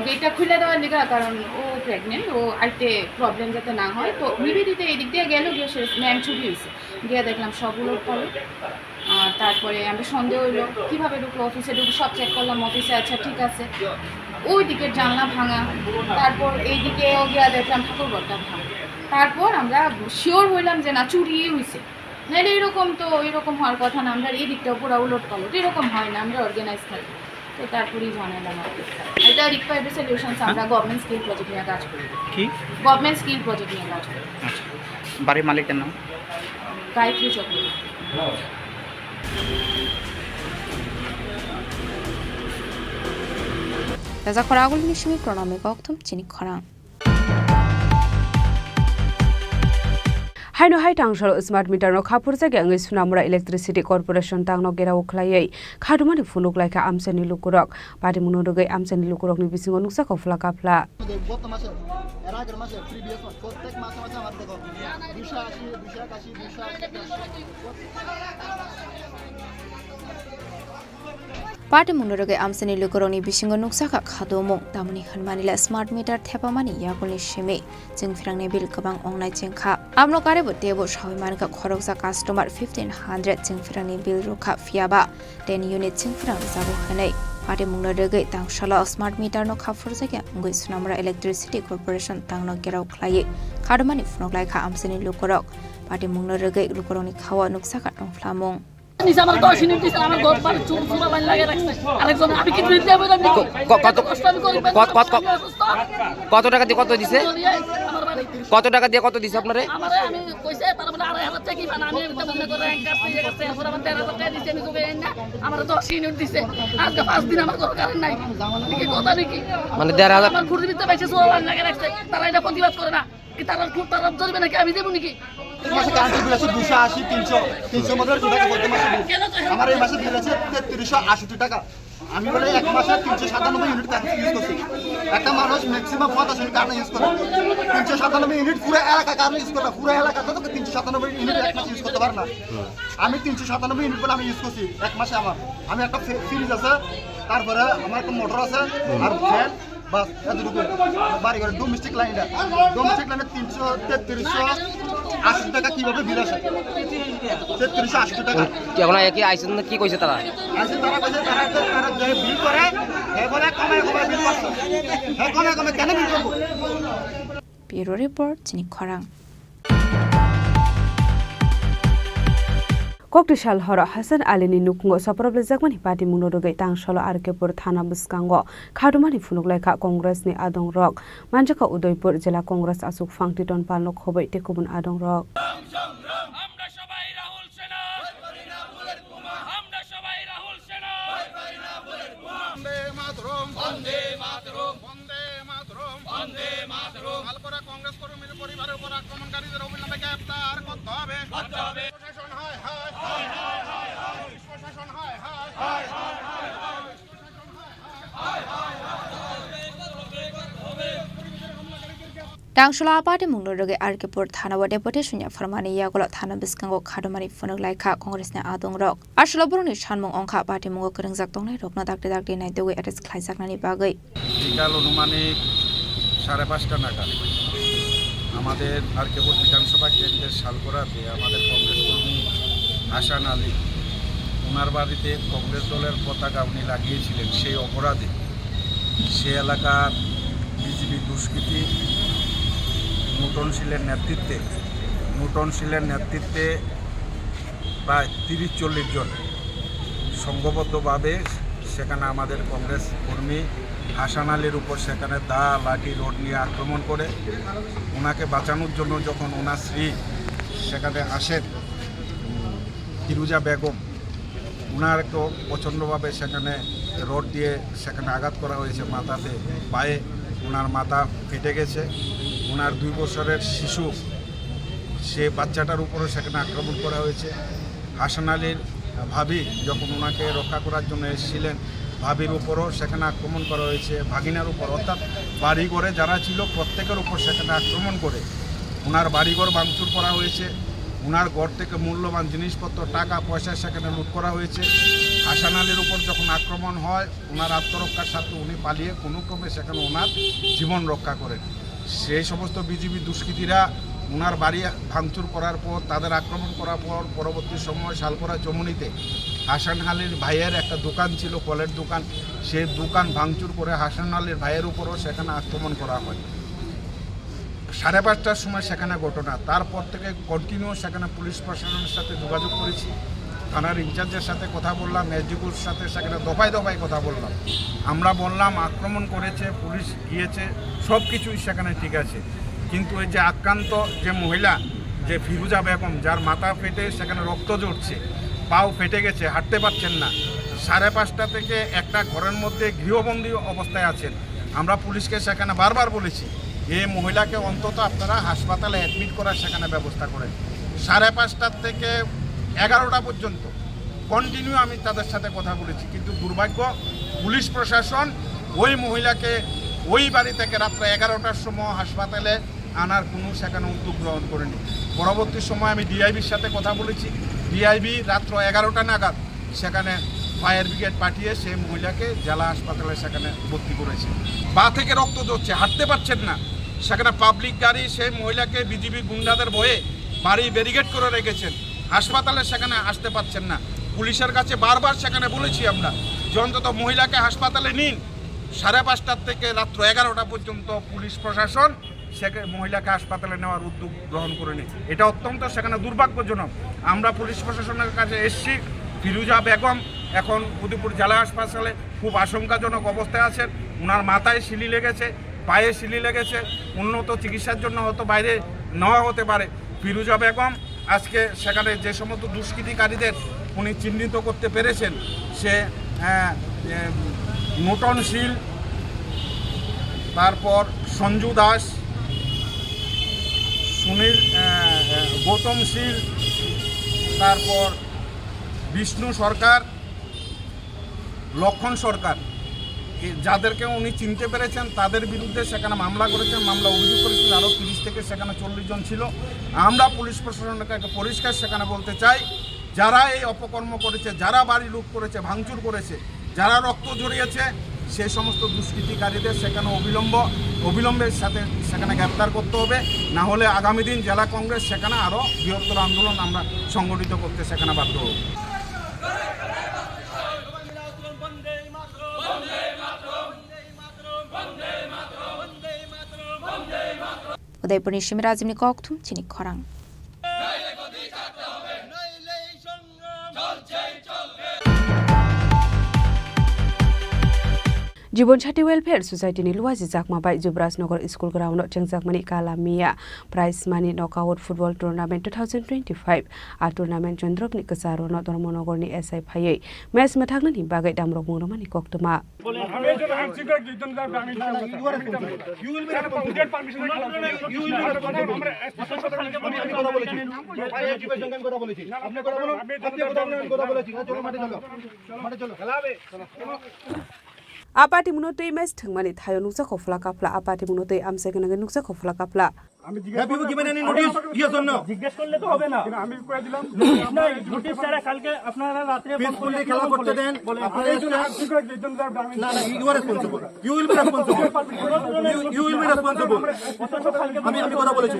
গেটটা খুলে দেওয়ার লিগা কারণ ও প্রেগনেন্ট ও আরেকটে প্রবলেম যাতে না হয় তো নিবেদিতে এদিক দিয়ে গেল গিয়ে সে ম্যাম ছুটি হয়েছে গিয়ে দেখলাম সবগুলো পড়ো তারপরে আমরা সন্দেহ হইলো কীভাবে ঢুকলো অফিসে ঢুকে সব চেক করলাম অফিসে আচ্ছা ঠিক আছে ওই দিকের জানলা ভাঙা তারপর এইদিকেও গিয়ে দেখলাম ঠাকুরঘরটা ভাঙা তারপর আমরা শিওর হইলাম যে না চুরি হয়েছে নাহলে এরকম তো এরকম হওয়ার কথা না আমরা এই দিকটাও পুরো উলট পালট এরকম হয় না আমরা অর্গানাইজ থাকি তো তারপরেই জানালাম এটা রিকোয়ার্ড সলিউশনস আমরা গভর্নমেন্ট স্কিল প্রজেক্ট নিয়ে কাজ করি কি গভর্নমেন্ট স্কিল প্রজেক্ট নিয়ে কাজ করি আচ্ছা বাড়ির মালিকের নাম Gayatri Chakraborty Raja Khorang ni shimi pronome kokthum Chini Khorang Haino Hai Tangsal Smart Meter no Khapur Jage Angai Sunamura Electricity Corporation Tangno Gera Uklayai Khadumani Funuk Laika Amsani Lukurok Patimunodogai Amsani Lukurok ni Bisingo Nuksa Kofla Kapla Party Munoroge Amsani Lukuroni Bisingo Nuksaka Kadomo Damani Hanmanila Smart Meter Tepamani Yakuli Shime Jingfrang Bil Kabang Online Jinka Amno Karebo Debo Shawimanka Koroksa customer 1500 Jingfrang Bil Ruka Fiaba 10 unit Jingfrang Zabu Hane Party Mungla Rege Tangshala Smart Meter no Kafurzaga, Guisnamra Electricity Corporation Tangno Gerau Clay, Cardamani Fnoglaka Amseni Lukorok, Party Mungla Rege Lukoroni Kawa Nuksaka on Flamong. কত টাকা দিয়ে কত দিছে কত টাকা দিয়ে কত দিছে আপনারে মানে 1,500 মাসে কারেন্ট বিল আছে 280 300 মধ্যে আমার এই মাসে বিল আছে 3380 টাকা আমি বলে এক মাসে 397 ইউনিট কারেন্ট ইউজ করছি একটা মানুষ ম্যাক্সিমাম 50 ইউনিট কারেন্ট ইউজ করে 397 ইউনিট পুরো এলাকা কারেন্ট ইউজ করে পুরো এলাকাতে তো 397 ইউনিট এক মাসে ইউজ করতে পারে না আমি 397 ইউনিট বলে আমি ইউজ করছি এক মাসে আমার আমি একটা ফ্রিজ আছে তারপরে আমার একটা মোটর আছে আর ফ্যান বাস এতটুকু বাড়ি করে ডোমেস্টিক লাইনটা ডোমেস্টিক লাইনে 380 টাকা কিভাবে বিল আসে 380 টাকা কেমন কি আইছেন কি কইছে তারা আইছেন তারা কইছে তারা যে বিল করে এবারে কমে বিল করছে কমে কেন বিল করব Bureau Report Chini Khorang Koktishal hora Hasan Alini Nukungo Saprable Zakmani Party Munodogai Tangshalo Arkepur Thana Buskango Khadumani Funugleka Congress ni Adong Rock Manjaka Udoipur Jela Congress Asuk Fangtiton Palok Hobai Tekubun Adong Rock Congress কর্মীদের পরিবারের উপর আক্রমণকারীদের অবিলম্বে গ্রেফতার করতে হবে প্রশাসন হয় প্রশাসন হয় Tangshala Party Mungla Rege Arkepur Thana wa deputation ya Farmani Yagola Thana Biskango Khadumani Funugleka Congress ni Adong Rock Ashla Buruni Shanmong Onka Party Mungo Kering Zaktongne Rokna Dakte Nai Dewe Address Khlaisaknani Bagai বিকাল অনুমানিক 5:30 নাগাদ আমাদের আরকেপুর বিধানসভা কেন্দ্রের শালগড়াতে আমাদের কংগ্রেস কর্মী হাসান আলী ওনার বাড়িতে কংগ্রেস দলের পতাকা উনি লাগিয়েছিলেন সেই অপরাধে সে এলাকার বিজেপি দুষ্কৃতী নুটনশীলের নেতৃত্বে প্রায় 30-40 জন সংঘবদ্ধভাবে সেখানে আমাদের কংগ্রেস কর্মী হাসান আলীর উপর সেখানে দা লাঠি রড নিয়ে আক্রমণ করে ওনাকে বাঁচানোর জন্য যখন ওনার স্ত্রী সেখানে আসেন ফিরুজা বেগম ওনারকেও প্রচণ্ডভাবে সেখানে রড দিয়ে সেখানে আঘাত করা হয়েছে মাথাতে পায়ে ওনার মাথা ফেটে গেছে ওনার 2 বছরের শিশু সে বাচ্চাটার উপরও সেখানে আক্রমণ করা হয়েছে হাসান আলীর ভাবি যখন ওনাকে রক্ষা করার জন্য এসেছিলেন ভাবির উপরও সেখানে আক্রমণ করা হয়েছে ভাগিনার উপর অর্থাৎ বাড়িঘরে যারা ছিল প্রত্যেকের উপর সেখানে আক্রমণ করে ওনার বাড়িঘর ভাঙচুর করা হয়েছে ওনার ঘর থেকে মূল্যবান জিনিসপত্র টাকা পয়সা সেখানে লুট করা হয়েছে হাসান আলীর উপর যখন আক্রমণ হয় ওনার আত্মরক্ষার সাথে উনি পালিয়ে কোনো ক্রমে সেখানে ওনার জীবন রক্ষা করেন সেই সমস্ত বিজেপি দুষ্কৃতীরা ওনার বাড়ি ভাঙচুর করার পর তাদের আক্রমণ করার পর পরবর্তী সময় শালগড়া চমুনিতে হাসান আলীর ভাইয়ের একটা দোকান ছিল ফলের দোকান সেই দোকান ভাঙচুর করে হাসান আলীর ভাইয়ের উপরও সেখানে আক্রমণ করা হয় 5:30টার সময় সেখানে ঘটনা তারপর থেকে কন্টিনিউ সেখানে পুলিশ প্রশাসনের সাথে যোগাযোগ করেছি থানার ইনচার্জের সাথে কথা বললাম এসডিপুর সাথে সেখানে দফায় কথা বললাম আমরা বললাম আক্রমণ করেছে পুলিশ গিয়েছে সব কিছুই সেখানে ঠিক আছে কিন্তু এই যে আক্রান্ত যে মহিলা যে ফিরুজা বেগম যার মাথা ফেটে সেখানে রক্ত ঝরছে পাও ফেটে গেছে হাঁটতে পারছেন না 5:30 থেকে একটা ঘরের মধ্যে গৃহবন্দী অবস্থায় আছেন আমরা পুলিশকে সেখানে বারবার বলেছি এই মহিলাকে অন্তত আপনারা হাসপাতালে অ্যাডমিট করার সেখানে ব্যবস্থা করেন 5:30 থেকে 11টা পর্যন্ত কন্টিনিউ আমি তাদের সাথে কথা বলেছি কিন্তু দুর্ভাগ্য পুলিশ প্রশাসন ওই মহিলাকে ওই বাড়ি থেকে রাত্রে 11টার সময় হাসপাতালে আনার কোনো সেখানে উদ্যোগ গ্রহণ করেনি পরবর্তী সময় আমি ডিআইবির সাথে কথা বলেছি ডিআইবি রাত্র 11টা নাগাদ সেখানে ফায়ার ব্রিগেড পাঠিয়ে সেই মহিলাকে জেলা হাসপাতালে সেখানে ভর্তি করেছে পা থেকে রক্ত ঝরছে হাঁটতে পারছেন না সেখানে পাবলিক গাড়ি সেই মহিলাকে বিজিবি গুন্ডাদের ভয়ে বাড়ি ব্যারিকেড করে রেখেছেন হাসপাতালে সেখানে আসতে পারছেন না পুলিশের কাছে বারবার সেখানে বলেছি আমরা যে অন্তত মহিলাকে হাসপাতালে নিন। 5:30 থেকে রাত্র 11টা পর্যন্ত পুলিশ প্রশাসন সেখানে মহিলাকে হাসপাতালে নেওয়ার উদ্যোগ গ্রহণ করেনি। এটা অত্যন্ত সেখানে দুর্ভাগ্যজনক। আমরা পুলিশ প্রশাসনের কাছে এসেছি। ফিরুজা বেগম এখন উদয়পুর জেলা হাসপাতালে খুব আশঙ্কাজনক অবস্থায় আছেন। ওনার মাথায় শিলি লেগেছে, পায়ে শিলি লেগেছে, উন্নত চিকিৎসার জন্য হয়তো বাইরে নেওয়া হতে পারে। ফিরুজা বেগম আজকে সেখানে যে সমস্ত দুষ্কৃতিকারীদের উনি চিহ্নিত করতে পেরেছেন, সে নূতন শীল, তারপর সঞ্জু দাস, সুনীল, গৌতম শীল, তারপর বিষ্ণু সরকার, লক্ষণ সরকার, যাদেরকে উনি চিনতে পেরেছেন তাদের বিরুদ্ধে সেখানে মামলা করেছেন, মামলা অভিযোগ করেছেন। আরও 30 থেকে সেখানে 40 জন ছিল। আমরা পুলিশ প্রশাসনকে পরিষ্কার সেখানে বলতে চাই, যারা এই অপকর্ম করেছে, যারা বাড়ি লুট করেছে, ভাঙচুর করেছে, যারা রক্ত ঝরিয়েছে, সেই সমস্ত দুষ্কৃতিকারীদের সেখানে অবিলম্বের সাথে সেখানে গ্রেপ্তার করতে হবে। না হলে আগামী দিন জেলা কংগ্রেস সেখানে আরও বৃহত্তর আন্দোলন আমরা সংগঠিত করতে সেখানে বাধ্য হব। উদয়পুর নিশ্চিমে রাজীবনী ককথুম চিনি খরাং। জীবনসাথী ওয়েলফেয়ার সোসাইটিनि लुवाजि जाकमाबाय जुबराजनगर स्कुल ग्राउन्डआव चेंजाकमानि कालामिया प्राइज मानि नकआउट फुटबल टुर्नामेन्ट 2025 आ टुर्नामेन्ट चन्द्रपनि कसारन धर्मनगरनि ICFAI मैच मथागनि बागै दामरक मुंरमानि कक्तमा आपाति मुनोतै मैच थंगमानि थायो नुकसा खफला काफला आपाति मुनोतै आमसे गनगे नुकसा खफला काफला আমি জিজ্ঞেস কি মানে নোটিশ দিয়ার জন্য জিজ্ঞেস করলে তো হবে না আমি কই দিলাম না নোটিশ ছাড়া কালকে আপনারা রাতে পিসফুলি খেলা করতে দেন আপনারা এই জন্য না না you are responsible you will be responsible you will be responsible আমি কথা বলেছি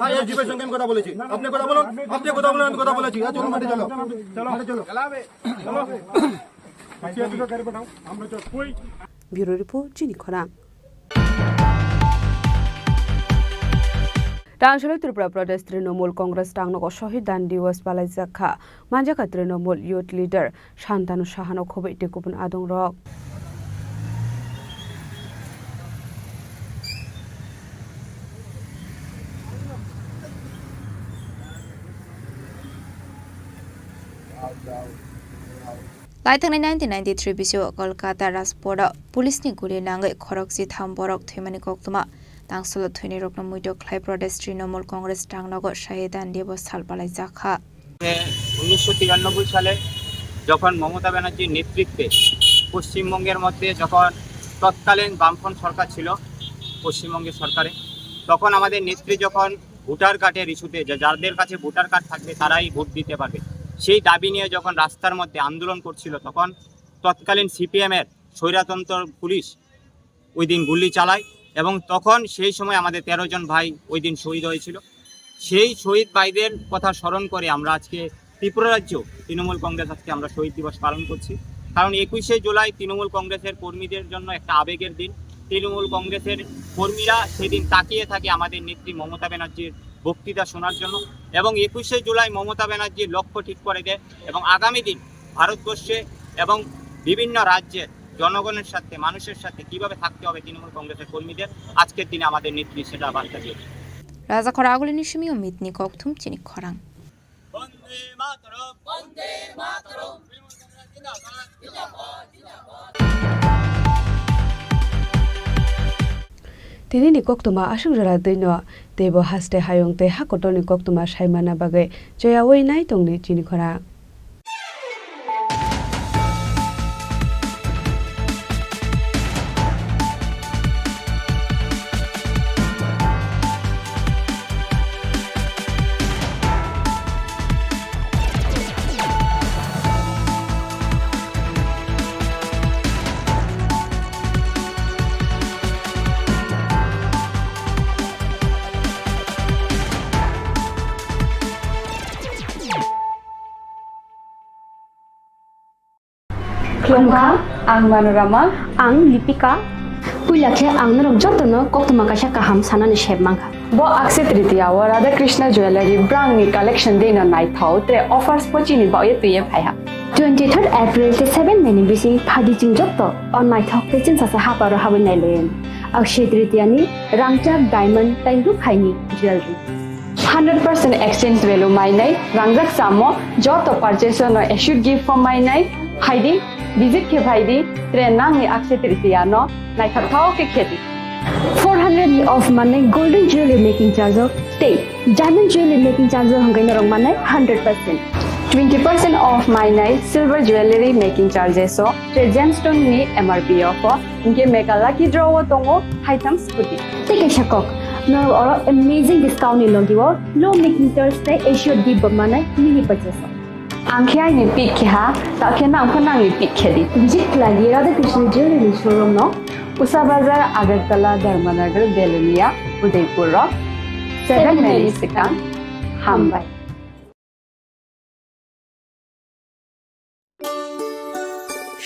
ভাই এই জীবের সঙ্গে আমি কথা বলেছি আপনি কথা বলুন আমি কথা বলেছি চলো মাঠে চলো মাঠে চলো খেলাবে ব্যুরো রিপোর্ট চিনি খরাং। টাংশলে ত্রিপুরা প্রদেশ তৃণমূল কংগ্রেস টাংনগর শহীদ দান দিবস পালাই জাখা মানজাকা তৃণমূল ইউথ লিডার শান্তানু সাহানো খবর টেকুপুন আদং রক लाइथांनाय 1993 बिसो कलकाता राजपथ पुलिसनि गुलि नाङै खरकजि थामबरक थैमानि कक्तमा तांसल थैनि रकम मुइद ख्लाय प्रदेश तृणमूल कांग्रेस टांगनगर शहीदान दिवस सालपालाई जाखा 1993 সালে যখন মমতা ব্যানার্জির নেতৃত্বে পশ্চিমবঙ্গের মধ্যে যখন তৎকালীন বামফ্রন্ট সরকার ছিল পশ্চিমবঙ্গের সরকারে, তখন আমাদের নেত্রী যখন ভোটার কার্ডের ইস্যুতে যাদের কাছে ভোটার কার্ড থাকবে তারাই ভোট দিতে পারবে সেই দাবি নিয়ে যখন রাস্তার মধ্যে আন্দোলন করছিল, তখন তৎকালীন সিপিএমের স্বৈরতন্ত্র পুলিশ ওই দিন গুলি চালায় এবং তখন সেই সময় আমাদের 13 জন ভাই ওই দিন শহীদ হয়েছিল। সেই শহীদ ভাইদের কথা স্মরণ করে আমরা আজকে ত্রিপুরা রাজ্য তৃণমূল কংগ্রেস আজকে আমরা শহীদ দিবস পালন করছি। কারণ 21শে জুলাই তৃণমূল কংগ্রেসের কর্মীদের জন্য একটা আবেগের দিন। তৃণমূল কংগ্রেসের কর্মীরা সেদিন তাকিয়ে থাকে আমাদের নেত্রী মমতা ব্যানার্জির বক্তৃতা শোনার জন্য এবং 21শে জুলাই মমতা ব্যানার্জির লক্ষ্য ঠিক করে দেয় এবং আগামী দিন ভারতবর্ষে এবং বিভিন্ন রাজ্যের জনগণের সাথে মানুষের সাথে কিভাবে থাকতে হবে তৃণমূল কংগ্রেসের কর্মীদের আজকের দিনে আমাদের নেত্রী সেটা বার্তা দিয়েছে। রাজা খরাগুলি নিশমি অমিতনি ককথুম চিনি খরাং। তিনি নিকক্তমা আসুংজরা दैन देबो हास्ते हायं ते हाकोटो निकक्तमा साइमाना बागै जया वै नाय तंनि चिनि खरा Khulumkha, ang Manorama, ang Lipika. Puilakhe ang narok jotono koktuma kaisa kaham sanani sheb mangkha. Bo akse tritiya wa Radha Krishna Jewelry brand ni collection dena nai thau tre offers pochini ba ye tuye phaiha. 23rd April te 7 meni bisi phadi jing jotto on my thok te chin sa haparo hawen nai len. Akshe tritiya ni rangchak diamond tai ru khaini jewelry. 100% exchange value my nai rangjak samo joto purchase no should give for my nai haidi visit ke bhaidi tre nang ni akse tritiya no nai thau ke kheti. 400 of money golden jewelry making charge of stay diamond jewelry making charge of hangai narong manai 100%. 20% off my night silver jewelry making charges so gemstone ni MRP of inke mega lucky draw tongo items puti take a shakok no or amazing discount ni logiwo low making charge te issue di bamana mini purchase angkhya ni pick kha ta khena angkhana ni pick khedi visit lagi Radha Krishna jewelry showroom no Usa Bazar Agartala Dharmanagar Belunia Udaipur 7 Mary Sikang Hambai.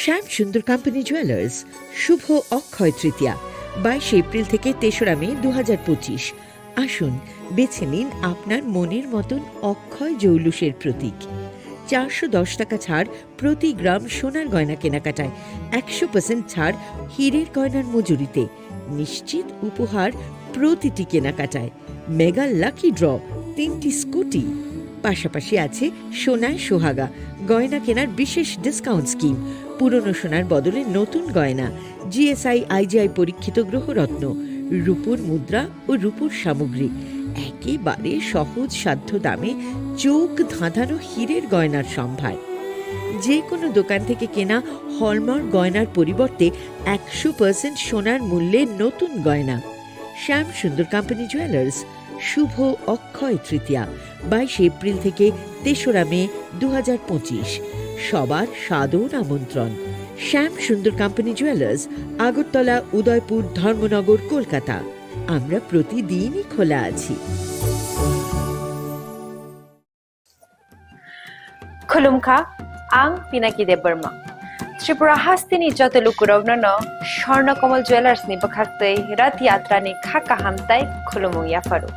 শ্যাম সুন্দর company jewellers শুভ Akshaya Tritiya 22 April থেকে 3রা মে 2025। আসুন বেছে নিন আপনার মনের মতন অক্ষয় জৌলুসের প্রতীক। 410 টাকা ছাড় প্রতি গ্রাম সোনার গয়না কেনাকাটায়, 100% ছাড় হীরের গয়নার মজুরিতে, নিশ্চিত উপহার প্রতিটি কেনাকাটায়, মেগা লাকি ড্র 3টি স্কুটি, পাশাপাশি আছে সোনায় সোহাগা গয়না কেনার বিশেষ ডিসকাউন্ট স্কিম, পুরনো সোনার বদলে নতুন গয়না, GSI IGI পরীক্ষিত গ্রহরত্ন, রূপোর মুদ্রা ও রূপোর সামগ্রী, একেবারে সহজ সাধ্য দামে চোখ ধাঁধানো হীরের গয়নার সম্ভার। যে কোনো দোকান থেকে কেনা হলমার্ক গয়নার পরিবর্তে 100% সোনার মূল্যে নতুন গয়না। শ্যাম সুন্দর কোম্পানি জুয়েলার্স শুভ অক্ষয় তৃতীয়া 22 এপ্রিল থেকে 3রা মে 2025। সবার সাদর আমন্ত্রণ। শ্যাম সুন্দর কোম্পানি জুয়েলার্স, আগরতলা, উদয়পুর, ধর্মনগর, কলকাতা। আমরা প্রতিদিনই খোলা আছি। Khulumkha, ang Pinaki Debarma. Tripura Hastini joto lukurovno Shorna Komal Jewelers ni bakhaktei rat yatra ni khaka hamtai khulumung yafaru.